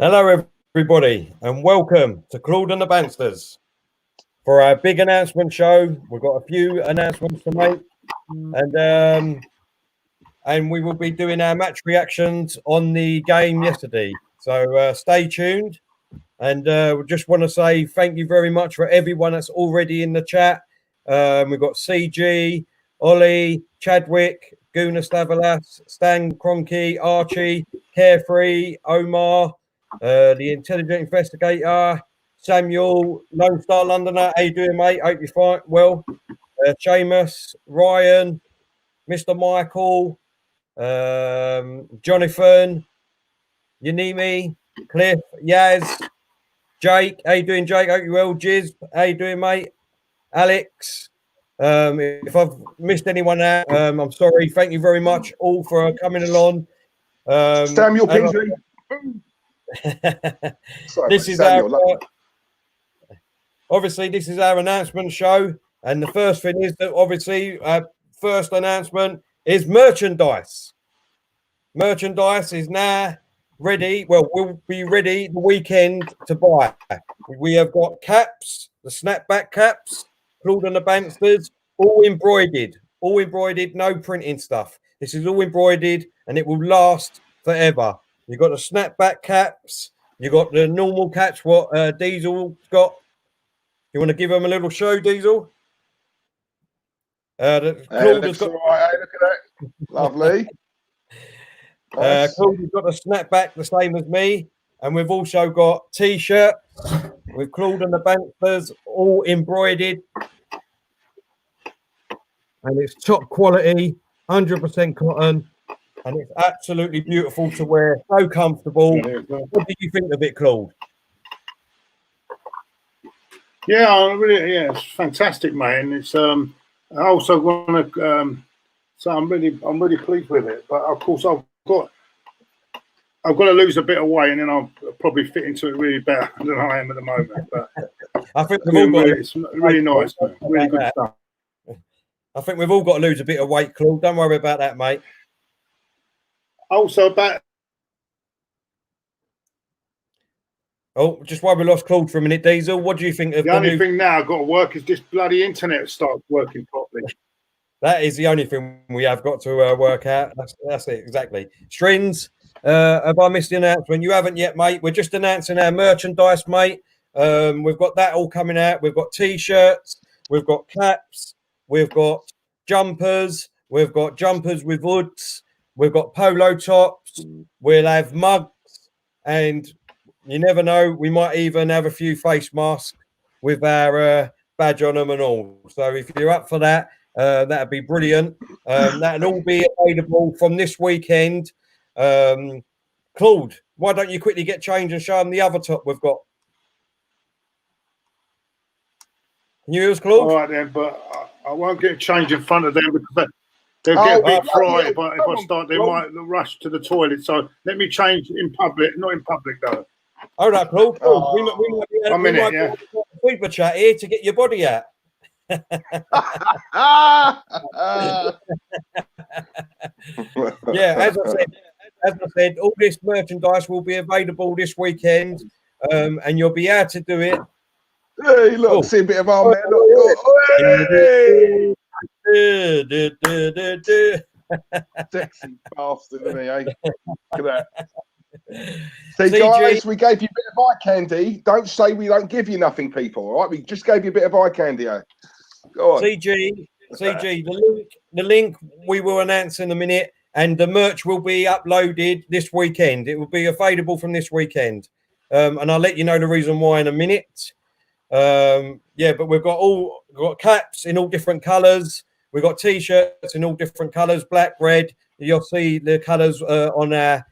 Hello, everybody, and welcome to Claude and the Bansters. For our big announcement show, we've got a few announcements to make, and we will be doing our match reactions on the game yesterday. So stay tuned, and we just want to say thank you very much for everyone that's already in the chat. We've got CG, Ollie, Chadwick, Guna Stavalas, Stan Cronky, Archie, Carefree, Omar, the Intelligent Investigator, Samuel, Lone Star Londoner. How you doing, mate? Hope you're fine. Well, Seamus, Ryan, Mr. Michael, Jonathan, Yanimi, Cliff, Yaz, Jake. How you doing, Jake? Hope you well. Jiz, how you doing, mate? Alex. If I've missed anyone out, I'm sorry. Thank you very much all for coming along. Samuel Beasley. This is Samuel, obviously this is our announcement show, and the first thing is that obviously our first announcement is merchandise. Merchandise is now ready. Well, we'll be ready the weekend to buy. We have got caps, the snapback caps, Claude and the Bansters, all embroidered, no printing stuff. This is all embroidered, and it will last forever. You've got the snapback caps. You've got the normal caps, what Diesel got. You want to give them a little show, Diesel? Claude has got... Right, hey, look at that. Lovely. Nice. Claude has got the snapback the same as me. And we've also got T-shirts with Claude and the Bansters, all embroidered. And it's top quality, 100% cotton. And it's absolutely beautiful to wear, so comfortable. What did you think of it, Claude? Yeah, it's fantastic, mate. And it's I also want to so I'm really pleased with it. But of course, I've got to lose a bit of weight, and then I'll probably fit into it really better than I am at the moment. But I think we've all got it's really nice, man. Really good stuff. I think we've all got to lose a bit of weight, Claude. Don't worry about that, mate. Also about just while we lost Claude for a minute, Diesel, what do you think of the only thing now I've got to work is this bloody internet starts working properly. That is the only thing we have got to work out. That's it, exactly. Strings, have I missed the announcement? You haven't yet, mate. We're just announcing our merchandise, mate. We've got that all coming out. We've got T-shirts, we've got caps, we've got jumpers with hoods. We've got polo tops. We'll have mugs, and you never know, we might even have a few face masks with our badge on them and all. So if you're up for that, that'd be brilliant. That'll all be available from this weekend. Claude, why don't you quickly get changed and show them the other top we've got? Can you hear us, Claude? All right then, but I won't get changed in front of them because they'll get a big fright if I start. They might rush to the toilet. So let me change in public, not in public though. All right, Claude. We might get a super chat here to get your body out. Yeah, as I said, all this merchandise will be available this weekend, and you'll be able to do it. Hey, look, see a bit of our man. Sexy bastard, isn't he? Eh? Look at that. See, guys, we gave you a bit of eye candy. Don't say we don't give you nothing, people. All right, we just gave you a bit of eye candy. Eh? Go on. CG, the link we will announce in a minute, and the merch will be uploaded this weekend. It will be available from this weekend, and I'll let you know the reason why in a minute. Yeah, but we've got caps in all different colours. We've got T-shirts in all different colours, black, red. You'll see the colours on the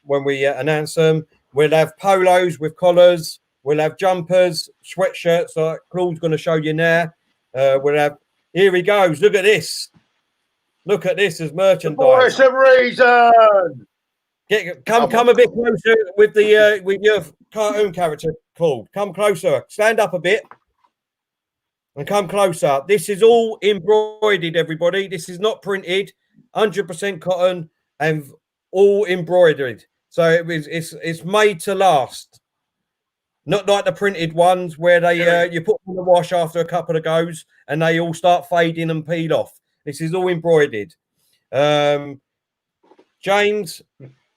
when we announce them. We'll have polos with collars. We'll have jumpers, sweatshirts like Claude's going to show you now. We'll have, here he goes. Look at this. Look at this as merchandise. For some reason. Come a bit closer with the with your cartoon character, Claude. Come closer. Stand up a bit. And come closer. This is all embroidered, everybody. This is not printed. 100% cotton and all embroidered. So it's made to last. Not like the printed ones where they you put them in the wash after a couple of goes and they all start fading and peel off. This is all embroidered. James,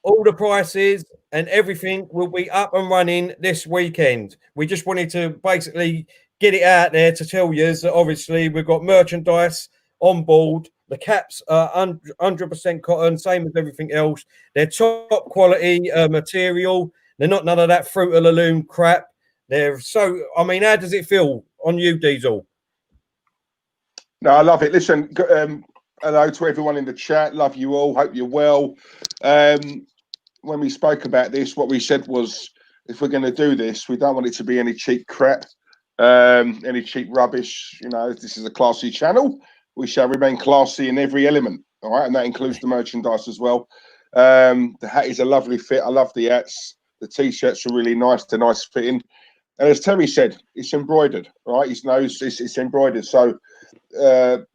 all the prices and everything will be up and running this weekend. We just wanted to basically get it out there to tell you that obviously we've got merchandise on board. The caps are 100% cotton, same as everything else. They're top quality material. They're not none of that Fruit of the Loom crap. They're so, I mean, how does it feel on you, Diesel? No, I love it. Listen, hello to everyone in the chat. Love you all. Hope you're well. When we spoke about this, what we said was, if we're going to do this, we don't want it to be any cheap crap, any cheap rubbish. You know, this is a classy channel. We shall remain classy in every element. All right, and that includes the merchandise as well. The hat is a lovely fit. I love the hats. The t-shirts are really nice. They're nice fitting. And as Terry said, it's embroidered, right? His nose, it's embroidered. So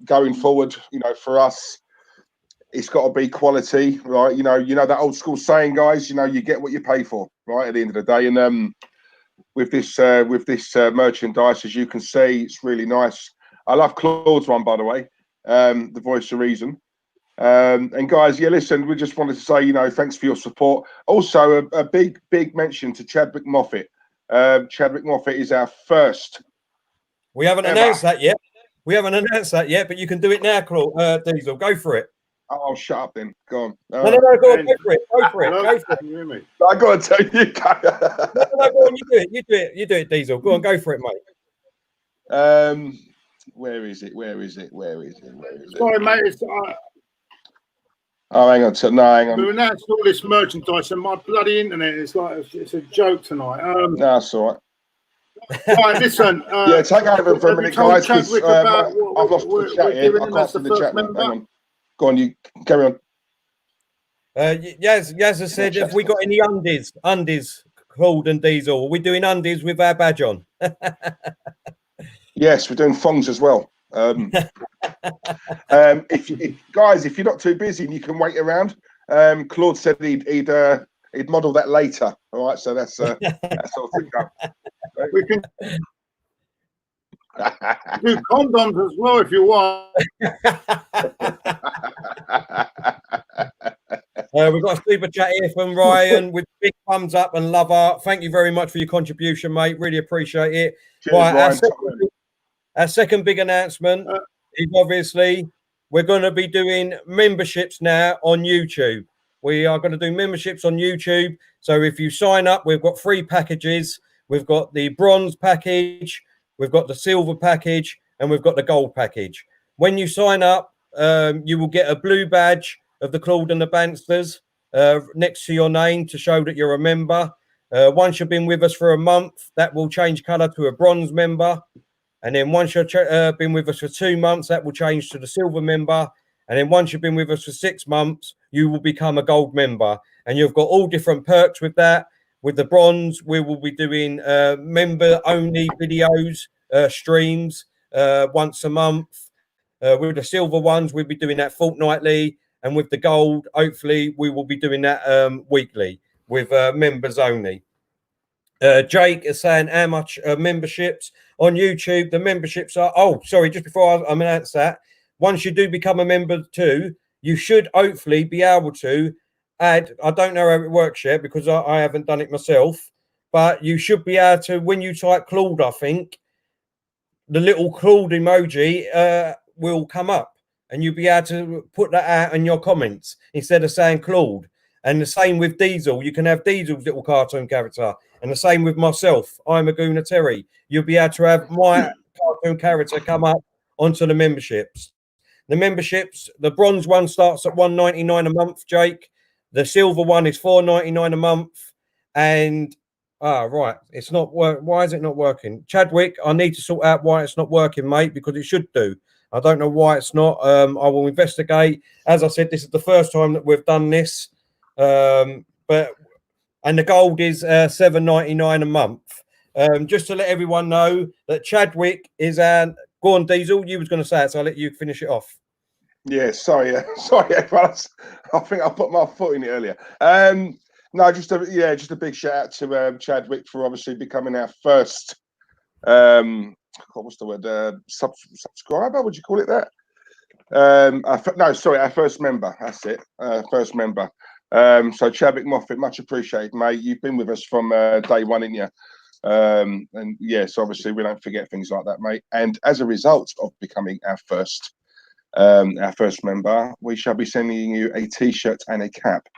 going forward, you know, for us, it's got to be quality, right? You know that old school saying, guys. You know, you get what you pay for, right? At the end of the day, and with this merchandise, as you can see, it's really nice. I love Claude's one, by the way, the voice of reason. And guys, yeah, listen, we just wanted to say, you know, thanks for your support. Also, a big mention to Chadwick Moffat. Chadwick Moffat is our first. We haven't announced that yet. We haven't announced that yet, but you can do it now, Claude. Diesel, go for it. Oh, shut up then. Go on. No, go on, go for it. Go for it. Go for it. Can you hear me? I got to tell you. No, go on, you do it, Diesel. Go on, go for it, mate. Where is it? Sorry, mate. Oh, hang on. Hang on. We've announced all this merchandise, and my bloody internet is like it's a joke tonight. No, that's all right. Right, listen. Yeah, take over for a minute, guys, because I've lost the chat here. I can't see the chat. Hang on. Go on, you carry on. Yaz has said, have we got any undies, Claude and Diesel? We're doing undies with our badge on. Yes, we're doing thongs as well. If you're not too busy and you can wait around, Claude said he'd model that later. All right, so that's all thing up. We can do condoms as well if you want. We've got a super chat here from Ryan with big thumbs up and love art. Thank you very much for your contribution, mate. Really appreciate it. Cheers, right, our second big announcement is obviously we're going to be doing memberships now on YouTube. We are going to do memberships on YouTube. So if you sign up, we've got 3 packages. We've got the bronze package, we've got the silver package, and we've got the gold package. When you sign up, you will get a blue badge of the Claude and the Banstas next to your name to show that you're a member. Once you've been with us for a month, that will change colour to a bronze member. And then once you've been with us for 2 months, that will change to the silver member. And then once you've been with us for 6 months, you will become a gold member. And you've got all different perks with that. With the bronze, we will be doing member-only videos, streams once a month. With the silver ones, we'll be doing that fortnightly. And with the gold, hopefully, we will be doing that weekly with members only. Jake is saying how much memberships on YouTube. The memberships are, just before I announce that, once you do become a member too, you should hopefully be able to add, I don't know how it works yet because I haven't done it myself, but you should be able to, when you type Claude, I think, the little Claude emoji will come up and you'll be able to put that out in your comments instead of saying Claude. And the same with Diesel. You can have Diesel's little cartoon character. And the same with myself. I'm a Gooner Terry. You'll be able to have my cartoon character come up onto the memberships. The memberships, the bronze one starts at $1.99 a month, Jake. The silver one is $4.99 a month. And, right, it's not work. Why is it not working? Chadwick, I need to sort out why it's not working, mate, because it should do. I don't know why it's not. I will investigate. As I said, this is the first time that we've done this. And the gold is $7.99 a month. Just to let everyone know that Chadwick is go on, Diesel. You was going to say it, so I'll let you finish it off. Yeah, sorry, everyone. I think I put my foot in it earlier. No, just a big shout out to Chadwick for obviously becoming our first what's the word? Subscriber? Would you call it that? Our first member. That's it. First member. So Chadwick Moffat, much appreciated, mate. You've been with us from day one, ain't you? And yes, obviously we don't forget things like that, mate. And as a result of becoming our first member, we shall be sending you a T-shirt and a cap.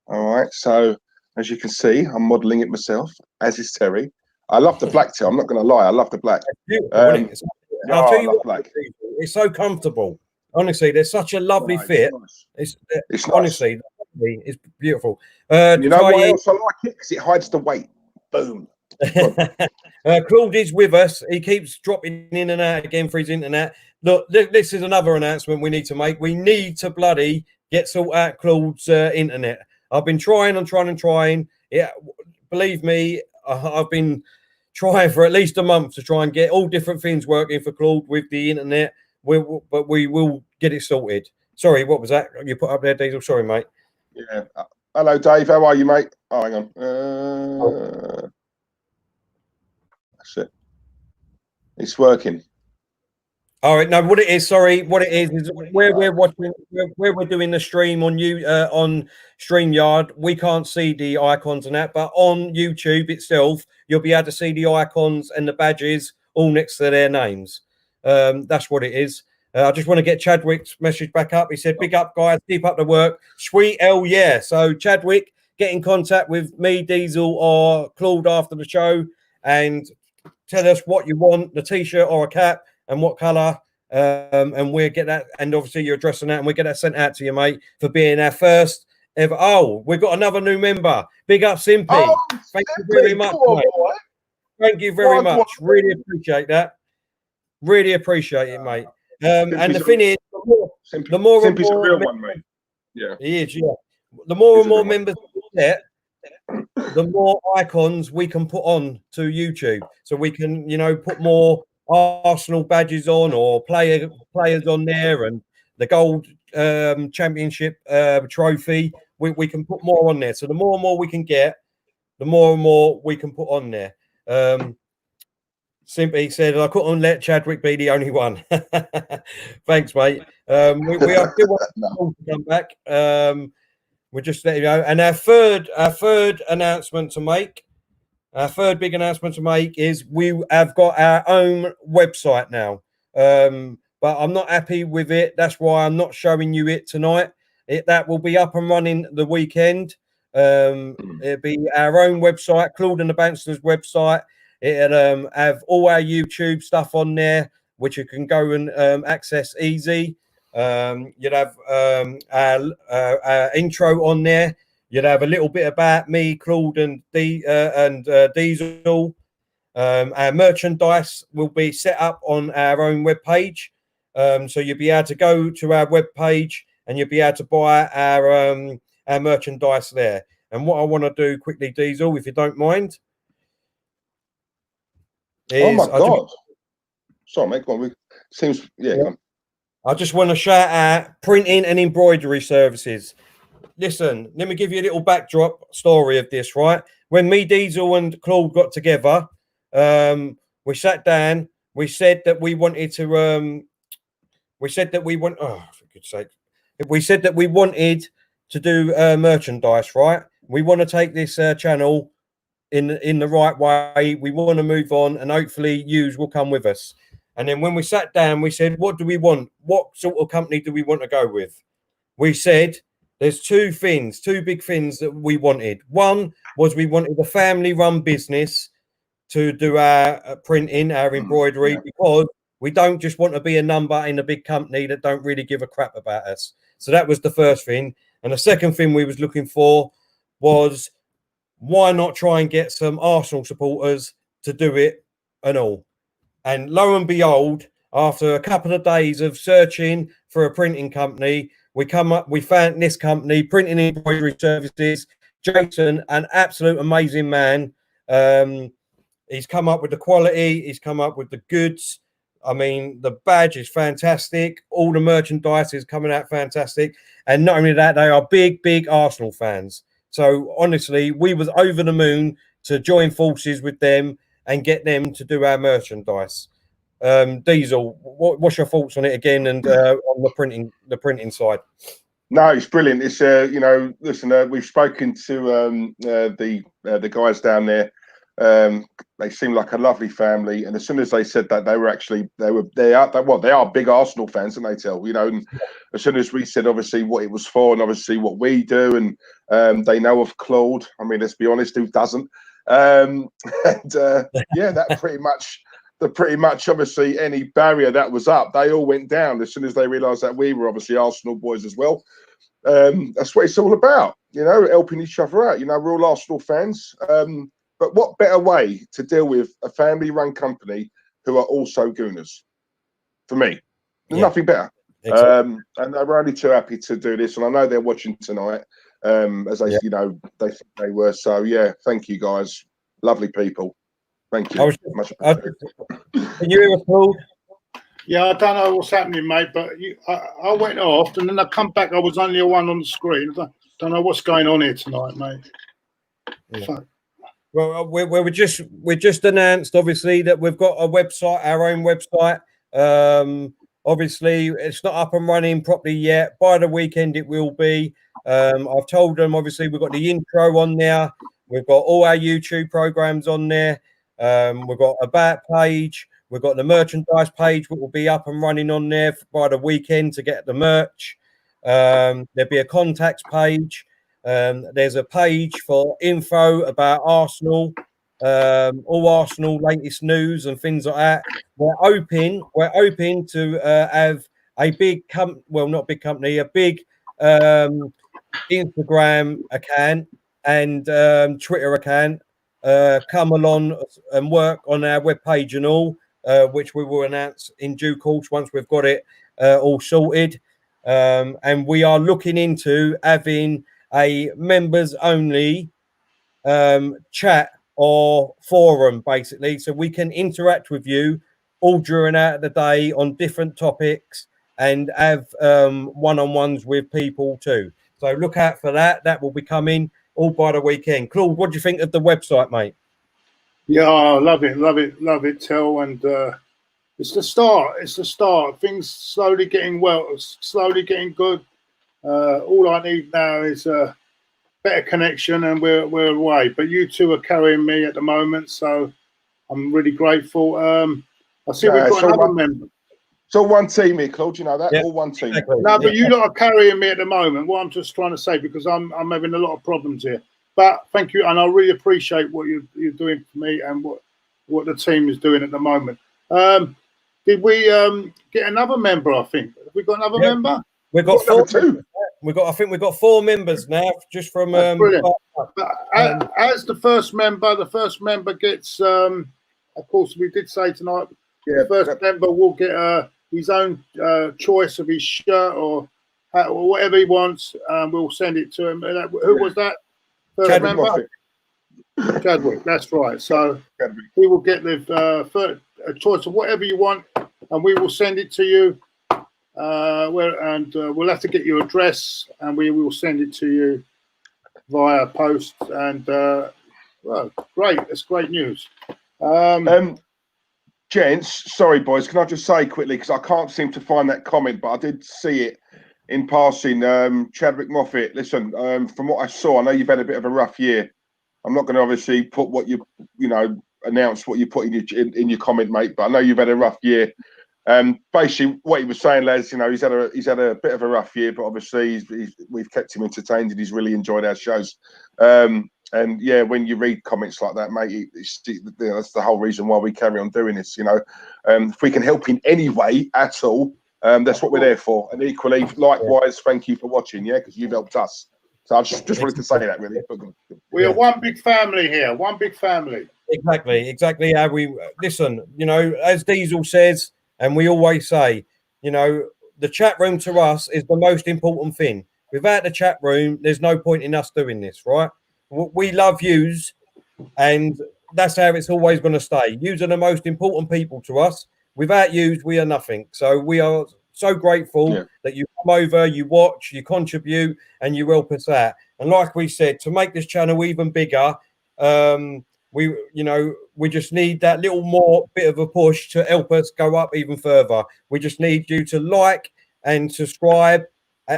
All right. So as you can see, I'm modelling it myself, as is Terry. I love the black tee. I'm not going to lie. I love the black. I'll tell you what, black. It's so comfortable. Honestly, there's such a lovely fit. It's honestly, nice. It's beautiful. You know why else I like it? Because it hides the weight. Boom. Claude is with us. He keeps dropping in and out again for his internet. Look, this is another announcement we need to make. We need to bloody sort out Claude's internet. I've been trying and trying. Yeah, believe me, I've been trying for at least a month to try and get all different things working for Claude with the internet. But we will get it sorted. Sorry, what was that you put up there, Diesel? Sorry, mate. Yeah. Hello, Dave. How are you, mate? Oh, hang on. That's it. It's working. All right. No, what it is where we're watching, where we're doing the stream on on StreamYard. We can't see the icons and that, but on YouTube itself, you'll be able to see the icons and the badges all next to their names. That's what it is. I just want to get Chadwick's message back up. He said, "Big up, guys. Keep up the work. Sweet hell yeah." So Chadwick, get in contact with me, Diesel, or Claude after the show, and tell us what you want, the T-shirt or a cap, and what colour, and we'll get that, and obviously your address and that, and we get that sent out to you, mate, for being our first ever. Oh, we've got another new member. Big up, Simpy. Oh, Thank you very much, mate. Thank you very much. Really appreciate that. Really appreciate it, mate. And the thing is, the more Simpy's a real one, mate. Yeah, he is. Yeah, the more and more members we get, the more icons we can put on to YouTube, so we can, put more Arsenal badges on or players on there, and the gold championship trophy. We can put more on there. So the more and more we can get, the more and more we can put on there. Simply said, I couldn't let Chadwick be the only one. Thanks, mate. We are still waiting to come back. We're just letting you know. And our third announcement to make, our third big announcement to make is we have got our own website now. But I'm not happy with it. That's why I'm not showing you it tonight. That will be up and running the weekend. It'll be our own website, Claude and the Bansta's website. It'll have all our YouTube stuff on there, which you can go and access easy. You'd have our intro on there. You'd have a little bit about me, Claude, and Diesel. Our merchandise will be set up on our own webpage. So you'll be able to go to our webpage and you'll be able to buy our merchandise there. And what I want to do quickly, Diesel, if you don't mind. Oh my God! Sorry, mate. Go on. Seems Go on. I just want to shout out printing and embroidery services. Listen, let me give you a little backdrop story of this. Right, when me, Diesel, and Claude got together, we sat down. We said that we wanted to. Oh, for goodness sake! We said that we wanted to do merchandise. Right, we want to take this channel in the right way. We want to move on, and hopefully yous will come with us. And then when we sat down, we said, what do we want? What sort of company do we want to go with? We said there's two big things that we wanted. One was we wanted a family-run business to do our printing, our embroidery, because we don't just want to be a number in a big company that don't really give a crap about us. So that was the first thing. And the second thing we was looking for was, why not try and get some Arsenal supporters to do it and all? And lo and behold, after a couple of days of searching for a printing company, we found this company, Printing Embroidery Services. Jason, an absolute amazing man. He's come up with the quality. He's come up with the goods. I mean, the badge is fantastic. All the merchandise is coming out fantastic. And not only that, they are big, big Arsenal fans. So honestly, we was over the moon to join forces with them and get them to do our merchandise. Diesel, what's your thoughts on it again, and on the printing side? No, it's brilliant. It's listen, we've spoken to the guys down there. They seem like a lovely family, and as soon as they said that, they are big Arsenal fans, and they tell and as soon as we said obviously what it was for, and obviously what we do, and they know of Claude. I mean, let's be honest, who doesn't? That pretty much obviously any barrier that was up, they all went down as soon as they realised that we were obviously Arsenal boys as well. That's what it's all about, helping each other out. We're all Arsenal fans. But what better way to deal with a family-run company who are also Gooners? For me, there's nothing better. Exactly. And they were only too happy to do this, and I know they're watching tonight. As they, they think they were. So yeah, thank you guys, lovely people. Thank you. Can you hear us, Paul? Yeah, I don't know what's happening, mate, but I went off, and then I come back. I was only a one on the screen. I don't know what's going on here tonight, mate. Yeah. So. Well, we just announced, obviously, that we've got a website, our own website. Obviously, it's not up and running properly yet. By the weekend, it will be. I've told them, obviously, we've got the intro on there. We've got all our YouTube programs on there. We've got a about page. We've got the merchandise page, which will be up and running on there by the weekend to get the merch. There'll be a contacts page. There's a page for info about Arsenal, all Arsenal latest news and things like that. We're open to have a big not big company, a big Instagram account and Twitter account come along and work on our webpage and all, which we will announce in due course once we've got it all sorted. And we are looking into having a members only chat or forum, basically, so we can interact with you all during out of the day on different topics and have one-on-ones with people too. So look out for that. That will be coming all by the weekend. Claude, what do you think of the website, mate? Yeah, I love it, Tel, and it's the start. Things slowly getting getting good. All I need now is a better connection, and we're away. But you two are carrying me at the moment, so I'm really grateful. I see we've got another member. It's all one team here, Claude. You know that? All one team. Exactly. No, but you lot are carrying me at the moment. What I'm just trying to say, because I'm having a lot of problems here. But thank you, and I really appreciate what you're doing for me and what the team is doing at the moment. Did we get another member? I think have we got another member? We've got two. I think we've got 4 members now, just from brilliant. As the first member gets of course we did say tonight, the first member will get his own choice of his shirt or whatever he wants. We'll send it to him. Who was that first member? Chadwick, that's right. So he will get the first choice of whatever you want, and we will send it to you. We'll have to get your address, and we will send it to you via post. And great, that's great news. Gents, sorry boys, can I just say quickly, because I can't seem to find that comment, but I did see it in passing. Chadwick Moffat, listen, from what I saw, I know you've had a bit of a rough year. I'm not going to obviously put what announce what you put in your comment, mate, but I know you've had a rough year. Basically what he was saying, lads, he's had a bit of a rough year, but obviously we've kept him entertained and he's really enjoyed our shows. And yeah, when you read comments like that, mate, that's the whole reason why we carry on doing this. If we can help in any way at all, that's what we're there for. And equally, likewise, thank you for watching, because you've helped us. So I just wanted to say that, really. We are one big family here, one big family. Exactly how we listen. As Diesel says, and we always say, the chat room to us is the most important thing. Without the chat room, there's no point in us doing this, right? We love yous, and that's how it's always going to stay. Yous are the most important people to us. Without yous, we are nothing. So we are so grateful that you come over, you watch, you contribute, and you help us out. And like we said, to make this channel even bigger, we just need that little more bit of a push to help us go up even further. We just need you to like and subscribe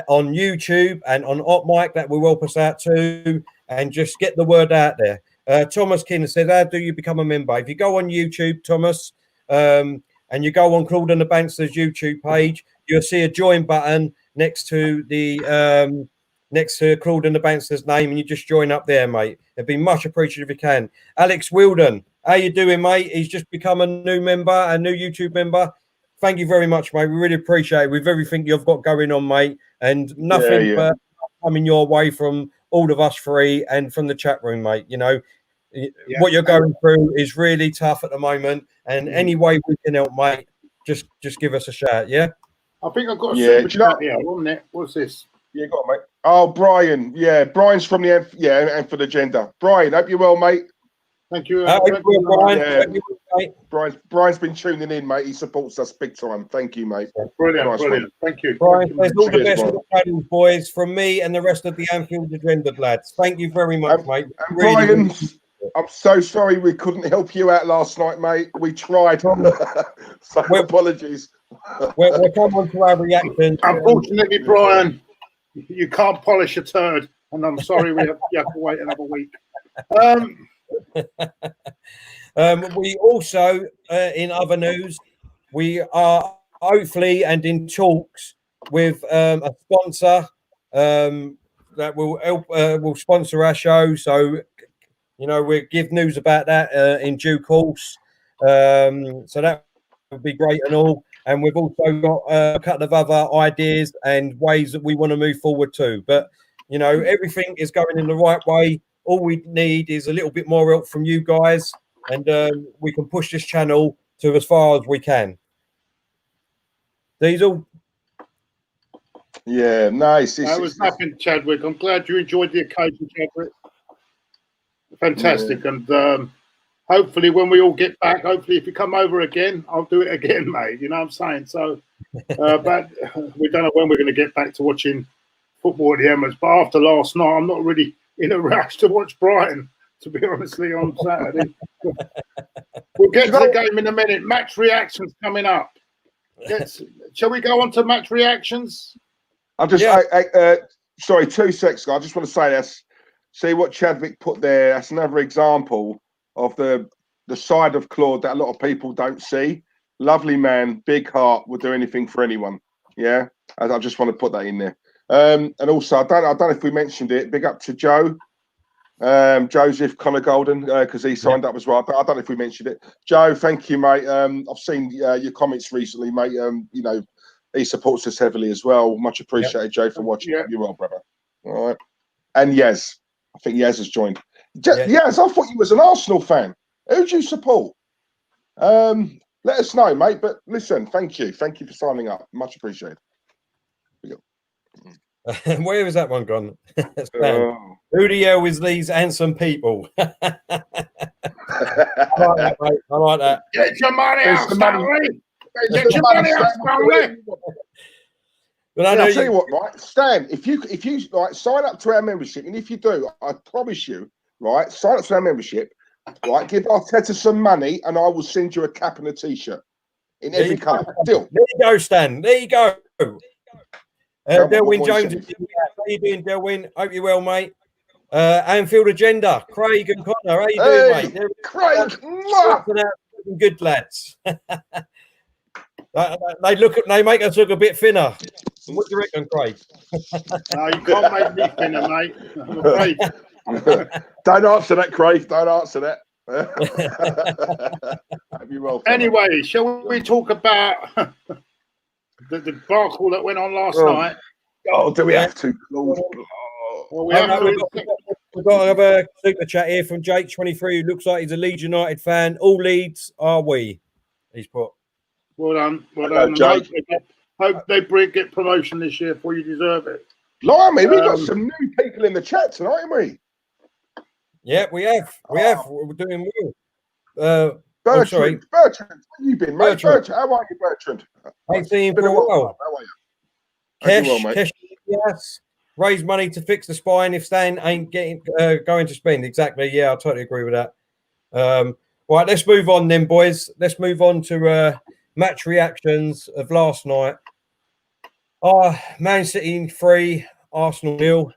on YouTube and on Hot Mic. That will help us out too, and just get the word out there. Thomas King said, how do you become a member? If you go on YouTube, Thomas, and you go on Claude and the Bansta's YouTube page, you'll see a join button next to the next to Claude and the Bansta's name, and you just join up there, mate. It'd be much appreciated if you can. Alex Wilden, how you doing, mate? He's just become a new member, a new YouTube member. Thank you very much, mate. We really appreciate it with everything you've got going on, mate, and nothing but coming your way from all of us three and from the chat room, mate. You know, what you're going through is really tough at the moment, and any way we can help, mate, just give us a shout, yeah? I think I've got a super chat here, wasn't it? What's this? Yeah, got it, mate. Oh, Brian. Yeah, Brian's from the and for the agenda. Brian, hope you're well, mate. Thank you. Brian. Yeah. Brian's been tuning in, mate. He supports us big time. Thank you, mate. Brilliant, nice brilliant. One. Thank you. Brian, there's all the best of the channels, boys, from me and the rest of the Anfield agenda lads. Thank you very much, mate. And Brian, I'm so sorry we couldn't help you out last night, mate. We tried. So apologies. We'll come on to our reaction. Unfortunately, Brian, you can't polish a turd, and I'm sorry you have to wait another week. We also, in other news, we are hopefully and in talks with a sponsor that will help, will sponsor our show. So, you know, we'll give news about that in due course. So that would be great and all. And we've also got a couple of other ideas and ways that we want to move forward too. But, you know, everything is going in the right way. All we need is a little bit more help from you guys, and we can push this channel to as far as we can. Diesel? Yeah, nice. That was nothing, Chadwick. I'm glad you enjoyed the occasion, Chadwick. Fantastic. Yeah. And hopefully when we all get back, hopefully if you come over again, I'll do it again, mate. You know what I'm saying? So, but we don't know when we're going to get back to watching football at the Emirates. But after last night, I'm not really in a rush to watch Brighton, to be honestly, on Saturday. We'll get to the game in a minute. Match reactions coming up. Shall we go on to match reactions? I'll just, sorry, 2 seconds. I just want to say this. See what Chadwick put there. That's another example of the side of Claude that a lot of people don't see. Lovely man, big heart, will do anything for anyone. Yeah, I just want to put that in there. And also, I don't know if we mentioned it. Big up to Joe, Joseph Connor Golden, because he signed up as well. But I don't know if we mentioned it. Joe, thank you, mate. I've seen your comments recently, mate. You know, he supports us heavily as well. Much appreciated, Joe, for watching. You're well, brother. All right. And Yaz, I think Yaz has joined. Yaz, I thought you was an Arsenal fan. Who do you support? Let us know, mate. But listen, thank you for signing up. Much appreciated. Where is that one gone? Who the hell is these handsome people? I like that, mate. I like that. Get your money out, Stanley. Get your money out, Stanley. But I'll tell you what, right, Stan, if you like sign up to our membership, and if you do, I promise you, right, sign up to our membership, right, give Arteta some money, and I will send you a cap and a t-shirt in every colour. Deal. There you go, Stan. There you go. Delwyn Jones, how you doing, Delwyn? Hope you're well, mate. Anfield Agenda, Craig and Connor, how you doing, mate? Craig, good lads. They make us look a bit thinner. What do you reckon, Craig? No, you can't make me thinner, mate. I'm afraid. Don't answer that, Craig. Don't answer that. Anyway, shall we talk about the debacle that went on last night? Oh, do we have to? Well, we've got to have a super chat here from Jake23, who looks like he's a Leeds United fan. All Leeds are we. He's put. Well done. Well done. Jake. Hope they get promotion this year for you deserve it. Blimey, we got some new people in the chat tonight, haven't we? Yeah, we have. We're doing well. Bertrand, where have you been, mate? Bertrand, how are you, Bertrand? I've seen you for a while. How are you? Kesh, yes. raise money to fix the spine if Stan ain't going to spend. Exactly. Yeah, I totally agree with that. Right, let's move on then, boys. Let's move on to match reactions of last night. Man City 3, Arsenal 0.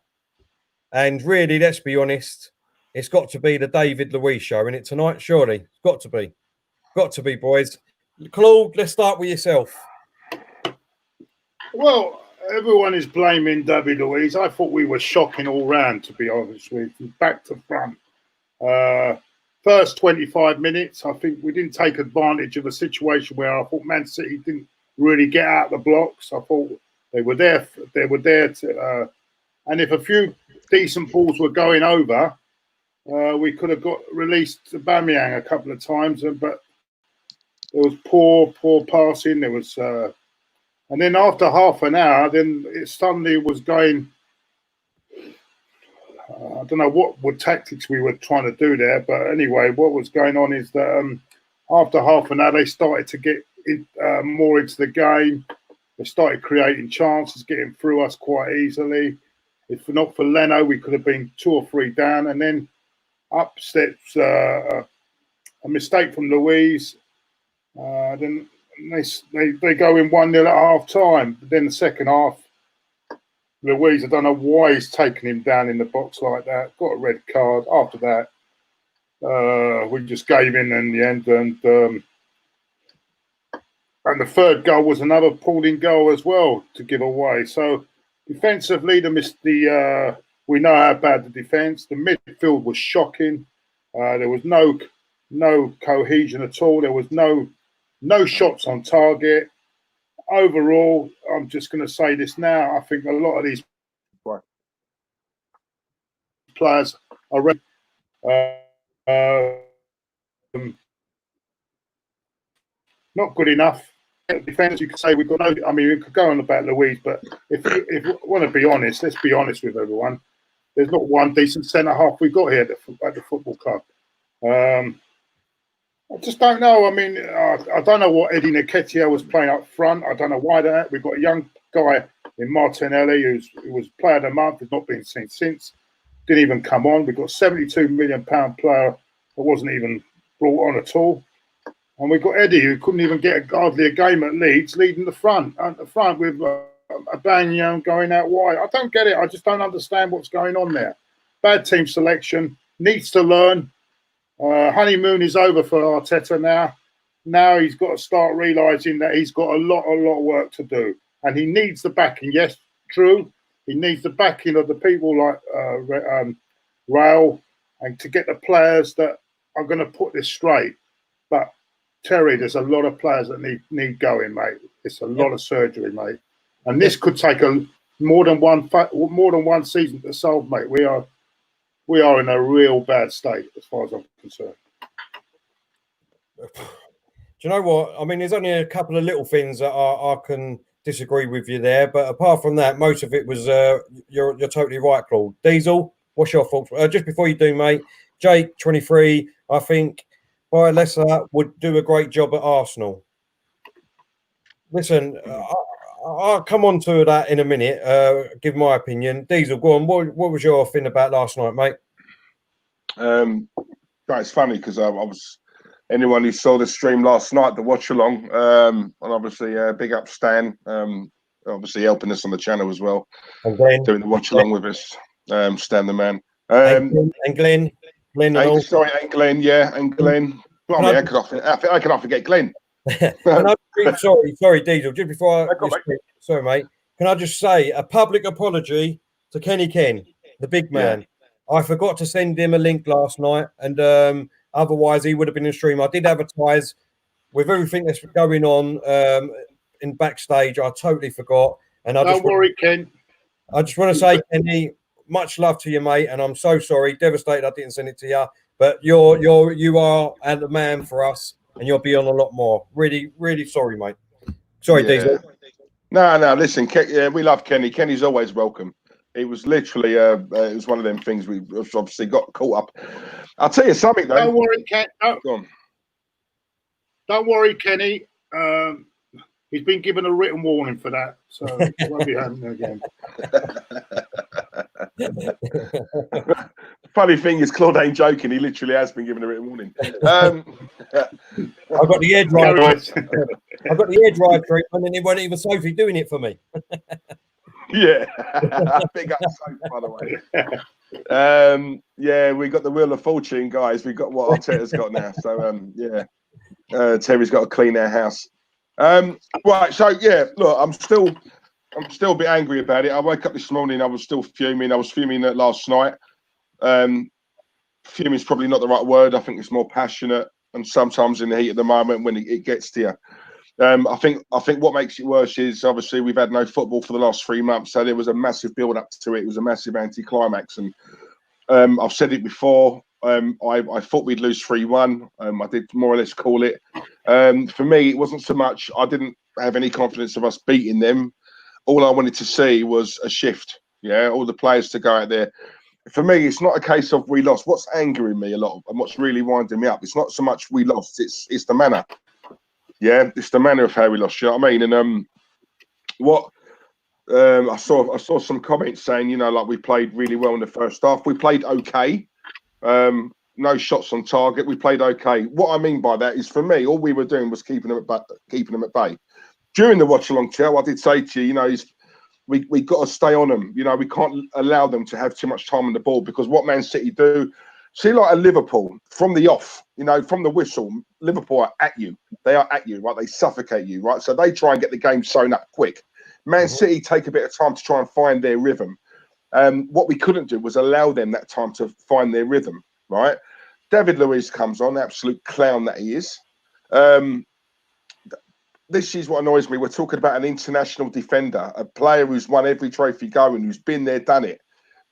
And really, let's be honest, it's got to be the David Luiz show, isn't it, tonight? Surely. It's got to be. Got to be, boys. Claude, let's start with yourself. Well, everyone is blaming David Luiz. I thought we were shocking all round, to be honest with you, back to front. First 25 minutes, I think we didn't take advantage of a situation where I thought Man City didn't really get out the blocks. I thought they were there. To, and if a few decent balls were going over, we could have got released Aubameyang a couple of times. But there was poor passing. There was, and then after half an hour, then it suddenly was going. I don't know what tactics we were trying to do there, but anyway, what was going on is that after half an hour, they started to get more into the game. They started creating chances, getting through us quite easily. If not for Leno, we could have been 2 or 3 down, and then up steps a mistake from Luiz. Then they go in 1-0 at half time. But then the second half, Luiz, I don't know why he's taken him down in the box like that. Got a red card. After that, we just gave in the end, and the third goal was another appalling goal as well to give away. So defensively, we know how bad the defence. The midfield was shocking. There was no cohesion at all. There was no shots on target. Overall, I'm just going to say this now. I think a lot of these players are ready. Not good enough. Defenders, you could say we've got no. I mean, we could go on about Luiz, but if we want to be honest, let's be honest with everyone. There's not one decent centre half we got here at the football club. I just don't know. I mean, I don't know what Eddie Nketiah was playing up front. I don't know why that. We've got a young guy in Martinelli who was player of the month, has not been seen since. Didn't even come on. We've got £72 million player that wasn't even brought on at all. And we've got Eddie who couldn't even get hardly a game at Leeds, leading the front with Aubameyang going out wide. I don't get it. I just don't understand what's going on there. Bad team selection. Needs to learn. Honeymoon is over for Arteta now. Now he's got to start realising that he's got a lot of work to do. And he needs the backing. Yes, true. He needs the backing of the people like Raul and to get the players that are going to put this straight. But Terry, there's a lot of players that need going, mate. It's a lot of surgery, mate. And this could take more than one season to solve, mate. We are in a real bad state as far as I'm concerned. Do you know what? I mean, there's only a couple of little things that I can disagree with you there, but apart from that, most of it was you're totally right, Claude. Diesel, what's your thoughts? Just before you do, mate, Jake, 23, I think by Lesser would do a great job at Arsenal. Listen, I'll come on to that in a minute, give my opinion. Diesel, go on. What was your thing about last night, mate? It's funny because I was anyone who saw the stream last night, the watch along, and obviously big up Stan, obviously helping us on the channel as well, and Glenn, doing the watch along with us, Stan the man, and Glenn and all. Sorry, and Glenn, yeah, and Glenn. Well, I cannot forget Glenn. Sorry, Diesel. Just before sorry, mate. Can I just say a public apology to Kenny Ken, the big man? Yeah. I forgot to send him a link last night, and otherwise he would have been in stream. I did advertise with everything that's going on in backstage. I totally forgot, and don't worry, Ken. I just want to say, Kenny, much love to you, mate, and I'm so sorry, devastated I didn't send it to you. But you are the man for us, and you'll be on a lot more. Really, really sorry, mate. Sorry, Diesel. No. Listen, we love Kenny. Kenny's always welcome. It was literally, it was one of them things we obviously got caught up. I'll tell you something, though. Don't worry, Ken. Don't worry, Kenny. He's been given a written warning for that, so it won't be happening again. Funny thing is, Claude ain't joking. He literally has been given a written warning. I've got the air dryer. I've got the air dryer treatment, and it wasn't even Sophie doing it for me. Yeah, big up Sophie, by the way. Yeah, we got the Wheel of Fortune, guys. We got what Arteta's got now. So yeah, Terry's got to clean our house. Right. So yeah, look, I'm still a bit angry about it. I woke up this morning. I was still fuming. I was fuming last night. Fuming is probably not the right word. I think it's more passionate, and sometimes in the heat of the moment when it gets to you. I think what makes it worse is obviously we've had no football for the last 3 months, so there was a massive build up to it. It was a massive anticlimax, and I've said it before. I thought we'd lose 3-1. I did more or less call it. For me, it wasn't so much. I didn't have any confidence of us beating them. All I wanted to see was a shift. Yeah, all the players to go out there. For me, it's not a case of we lost. What's angering me a lot and what's really winding me up, it's not so much we lost. It's the manner. Yeah, it's the manner of how we lost. You know what I mean? And I saw some comments saying, you know, like we played really well in the first half. We played okay. No shots on target. We played okay. What I mean by that is, for me, all we were doing was keeping them at bay. During the watch along, Chell, I did say to you, you know, we got to stay on them. You know, we can't allow them to have too much time on the ball, because what Man City do, see, like a Liverpool from the off, you know, from the whistle, Liverpool are at you. They are at you, right? They suffocate you, right? So they try and get the game sewn up quick. Man City take a bit of time to try and find their rhythm. What we couldn't do was allow them that time to find their rhythm, right? David Luiz comes on, absolute clown that he is. This is what annoys me. We're talking about an international defender, a player who's won every trophy going, who's been there, done it,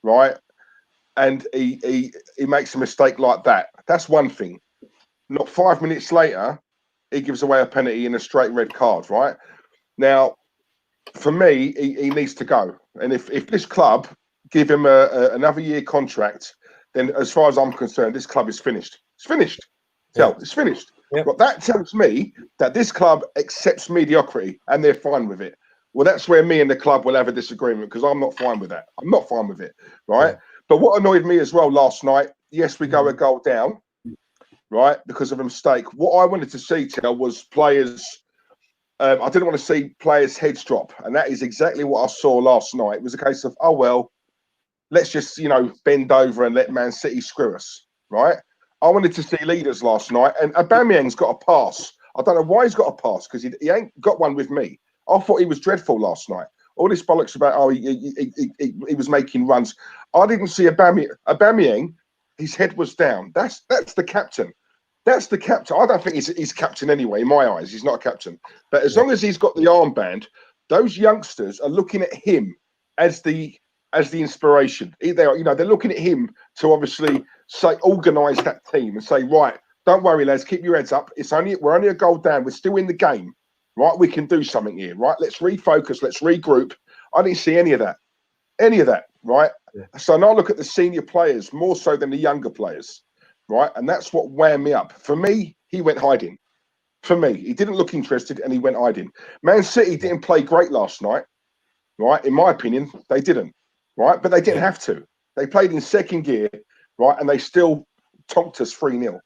right? And he makes a mistake like that. That's one thing. Not 5 minutes later, he gives away a penalty and a straight red card, right? Now, for me, he needs to go. And if this club give him another year contract, then as far as I'm concerned, this club is finished. It's finished. It's finished. Yep. Well, that tells me that this club accepts mediocrity and they're fine with it. Well, that's where me and the club will have a disagreement, because I'm not fine with that. I'm not fine with it, right? Yeah. But what annoyed me as well last night, yes, we go a goal down, right, because of a mistake. What I wanted to see, Tel, was players. I didn't want to see players' heads drop, and that is exactly what I saw last night. It was a case of, oh well, let's just, you know, bend over and let Man City screw us, right? I wanted to see leaders last night, and Aubameyang's got a pass. I don't know why he's got a pass, because he ain't got one with me. I thought he was dreadful last night. All this bollocks about, oh, he was making runs. I didn't see Aubameyang. His head was down. That's the captain. That's the captain. I don't think he's captain anyway. In my eyes, he's not a captain. But as long as he's got the armband, those youngsters are looking at him as the inspiration. They're looking at him to obviously say, organise that team and say, right, don't worry, lads, keep your heads up. We're only a goal down. We're still in the game, right? We can do something here, right? Let's refocus. Let's regroup. I didn't see any of that, right? Yeah. So now I look at the senior players more so than the younger players, right? And that's what wound me up. For me, he went hiding. For me, he didn't look interested and he went hiding. Man City didn't play great last night, right? In my opinion, they didn't, right? But they didn't have to. They played in second gear, right? And they still tonked us 3-0.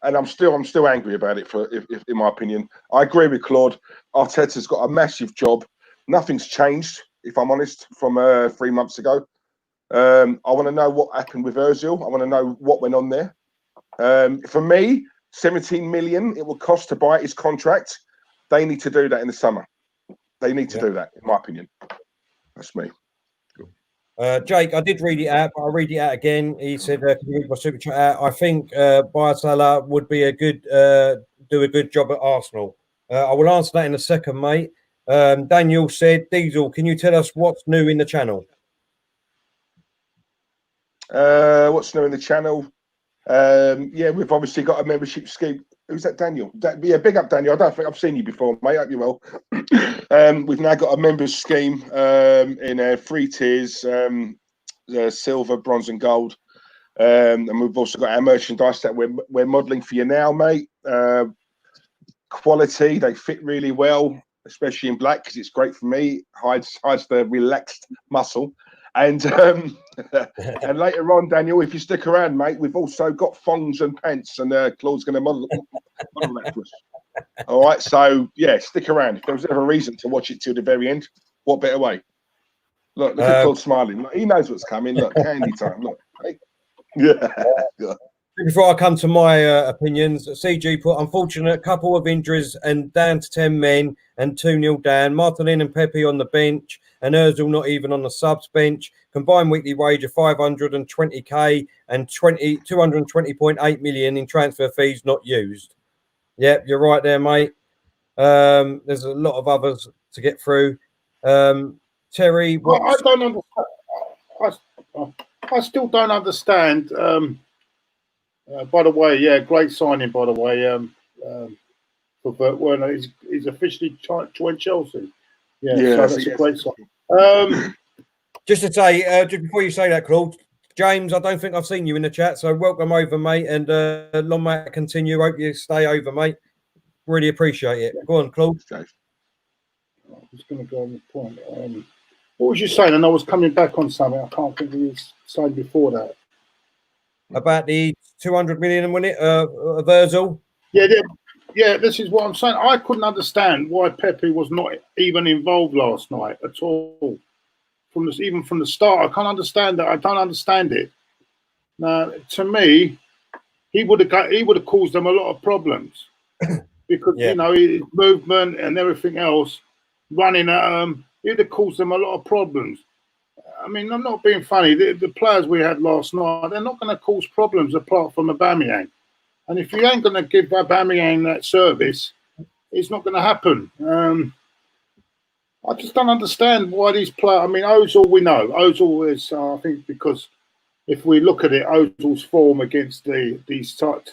And I'm still angry about it. If in my opinion, I agree with Claude. Arteta's got a massive job. Nothing's changed, if I'm honest, from 3 months ago. I want to know what happened with Ozil. I want to know what went on there. For me, 17 million it will cost to buy his contract. They need to do that in the summer. They need to do that, in my opinion. That's me. Jake, I did read it out, but I'll read it out again. He said, "Can you read my super chat out? I think Barcelona would be do a good job at Arsenal." I will answer that in a second, mate. Daniel said, "Diesel, can you tell us what's new in the channel?" What's new in the channel? Yeah, we've obviously got a membership scheme. Who's that, Daniel? Big up, Daniel. I don't think I've seen you before, mate. Hope you're well. We've now got a members scheme in 3 tiers, silver, bronze, and gold. And we've also got our merchandise that we're modelling for you now, mate. Quality, they fit really well, especially in black, because it's great for me. Hides the relaxed muscle. And and later on, Daniel, if you stick around, mate, we've also got thongs and pants, and Claude's going to model that for us. All right, so yeah, stick around. If there was ever a reason to watch it till the very end, what better way? Look at Claude smiling. Look, he knows what's coming. Look, candy time. Look, hey. Yeah. Before I come to my opinions, CG put unfortunate couple of injuries and down to 10 men and 2-0 down. Martin and Pepe on the bench and Ozil not even on the subs bench. Combined weekly wage of 520k and 220.8 million in transfer fees not used. Yep, you're right there, mate. There's a lot of others to get through. Terry, I don't understand. I still don't understand. By the way, yeah, great signing. By the way, for Bert Werner, he's officially joined Chelsea. Yeah, so that's a great sign. Just to say, just before you say that, Claude, James, I don't think I've seen you in the chat, so welcome over, mate, and long may it continue. Hope you stay over, mate. Really appreciate it. Go on, Claude. I'm just going to go on the point. What was you saying? And I was coming back on something. I can't think of you saying before that. About the 200 million of Ozil? Yeah, this is what I'm saying. I couldn't understand why Pepe was not even involved last night at all. Even from the start, I can't understand that. I don't understand it. Now, to me, he would have caused them a lot of problems because you know his movement and everything else, running at them, he'd have caused them a lot of problems. I mean, I'm not being funny. The players we had last night, they're not going to cause problems apart from Aubameyang. And if you ain't going to give Aubameyang that service, it's not going to happen. I just don't understand why these players. I mean, Ozil, we know. Ozil is, I think, because if we look at it, Ozil's form against these type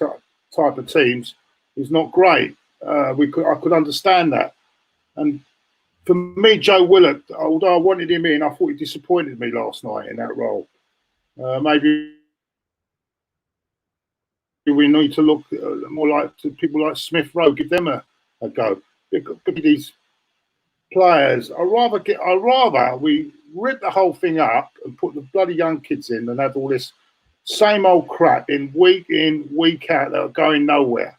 of teams is not great. I could understand that. And for me, Joe Willett, although I wanted him in, I thought he disappointed me last night in that role. Maybe we need to look more like to people like Smith Rowe, give them a go. Because these players, I'd rather we rip the whole thing up and put the bloody young kids in than have all this same old crap in, week out that are going nowhere.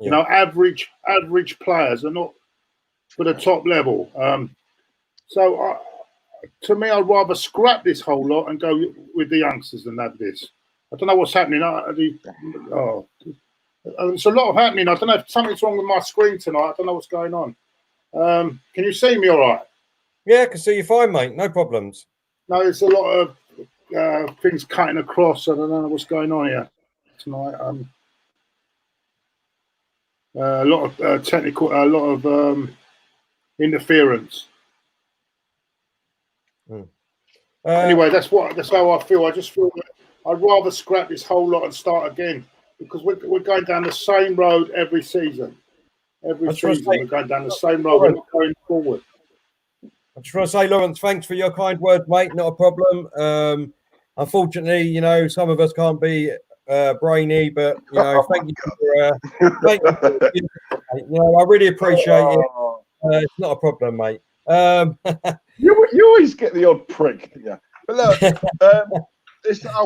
Yeah. You know, average players are not for the top level. So to me, I'd rather scrap this whole lot and go with the youngsters than have this. I don't know what's happening. There's a lot happening. I don't know if something's wrong with my screen tonight. I don't know what's going on. Can you see me all right? Yeah, I can see you fine, mate. No problems. No, there's a lot of things cutting across. I don't know what's going on here tonight. A lot of technical, a lot of interference. Anyway, that's how I feel. I just feel that I'd rather scrap this whole lot and start again because we're going down the same road every season. Every season we're going down the same road. We're not going forward. I just want to say, Lawrence, thanks for your kind words, mate. Not a problem. Unfortunately, you know, some of us can't be brainy, but you know, thank you. You know, I really appreciate it. It's not a problem, mate. You always get the odd prick, yeah. But look,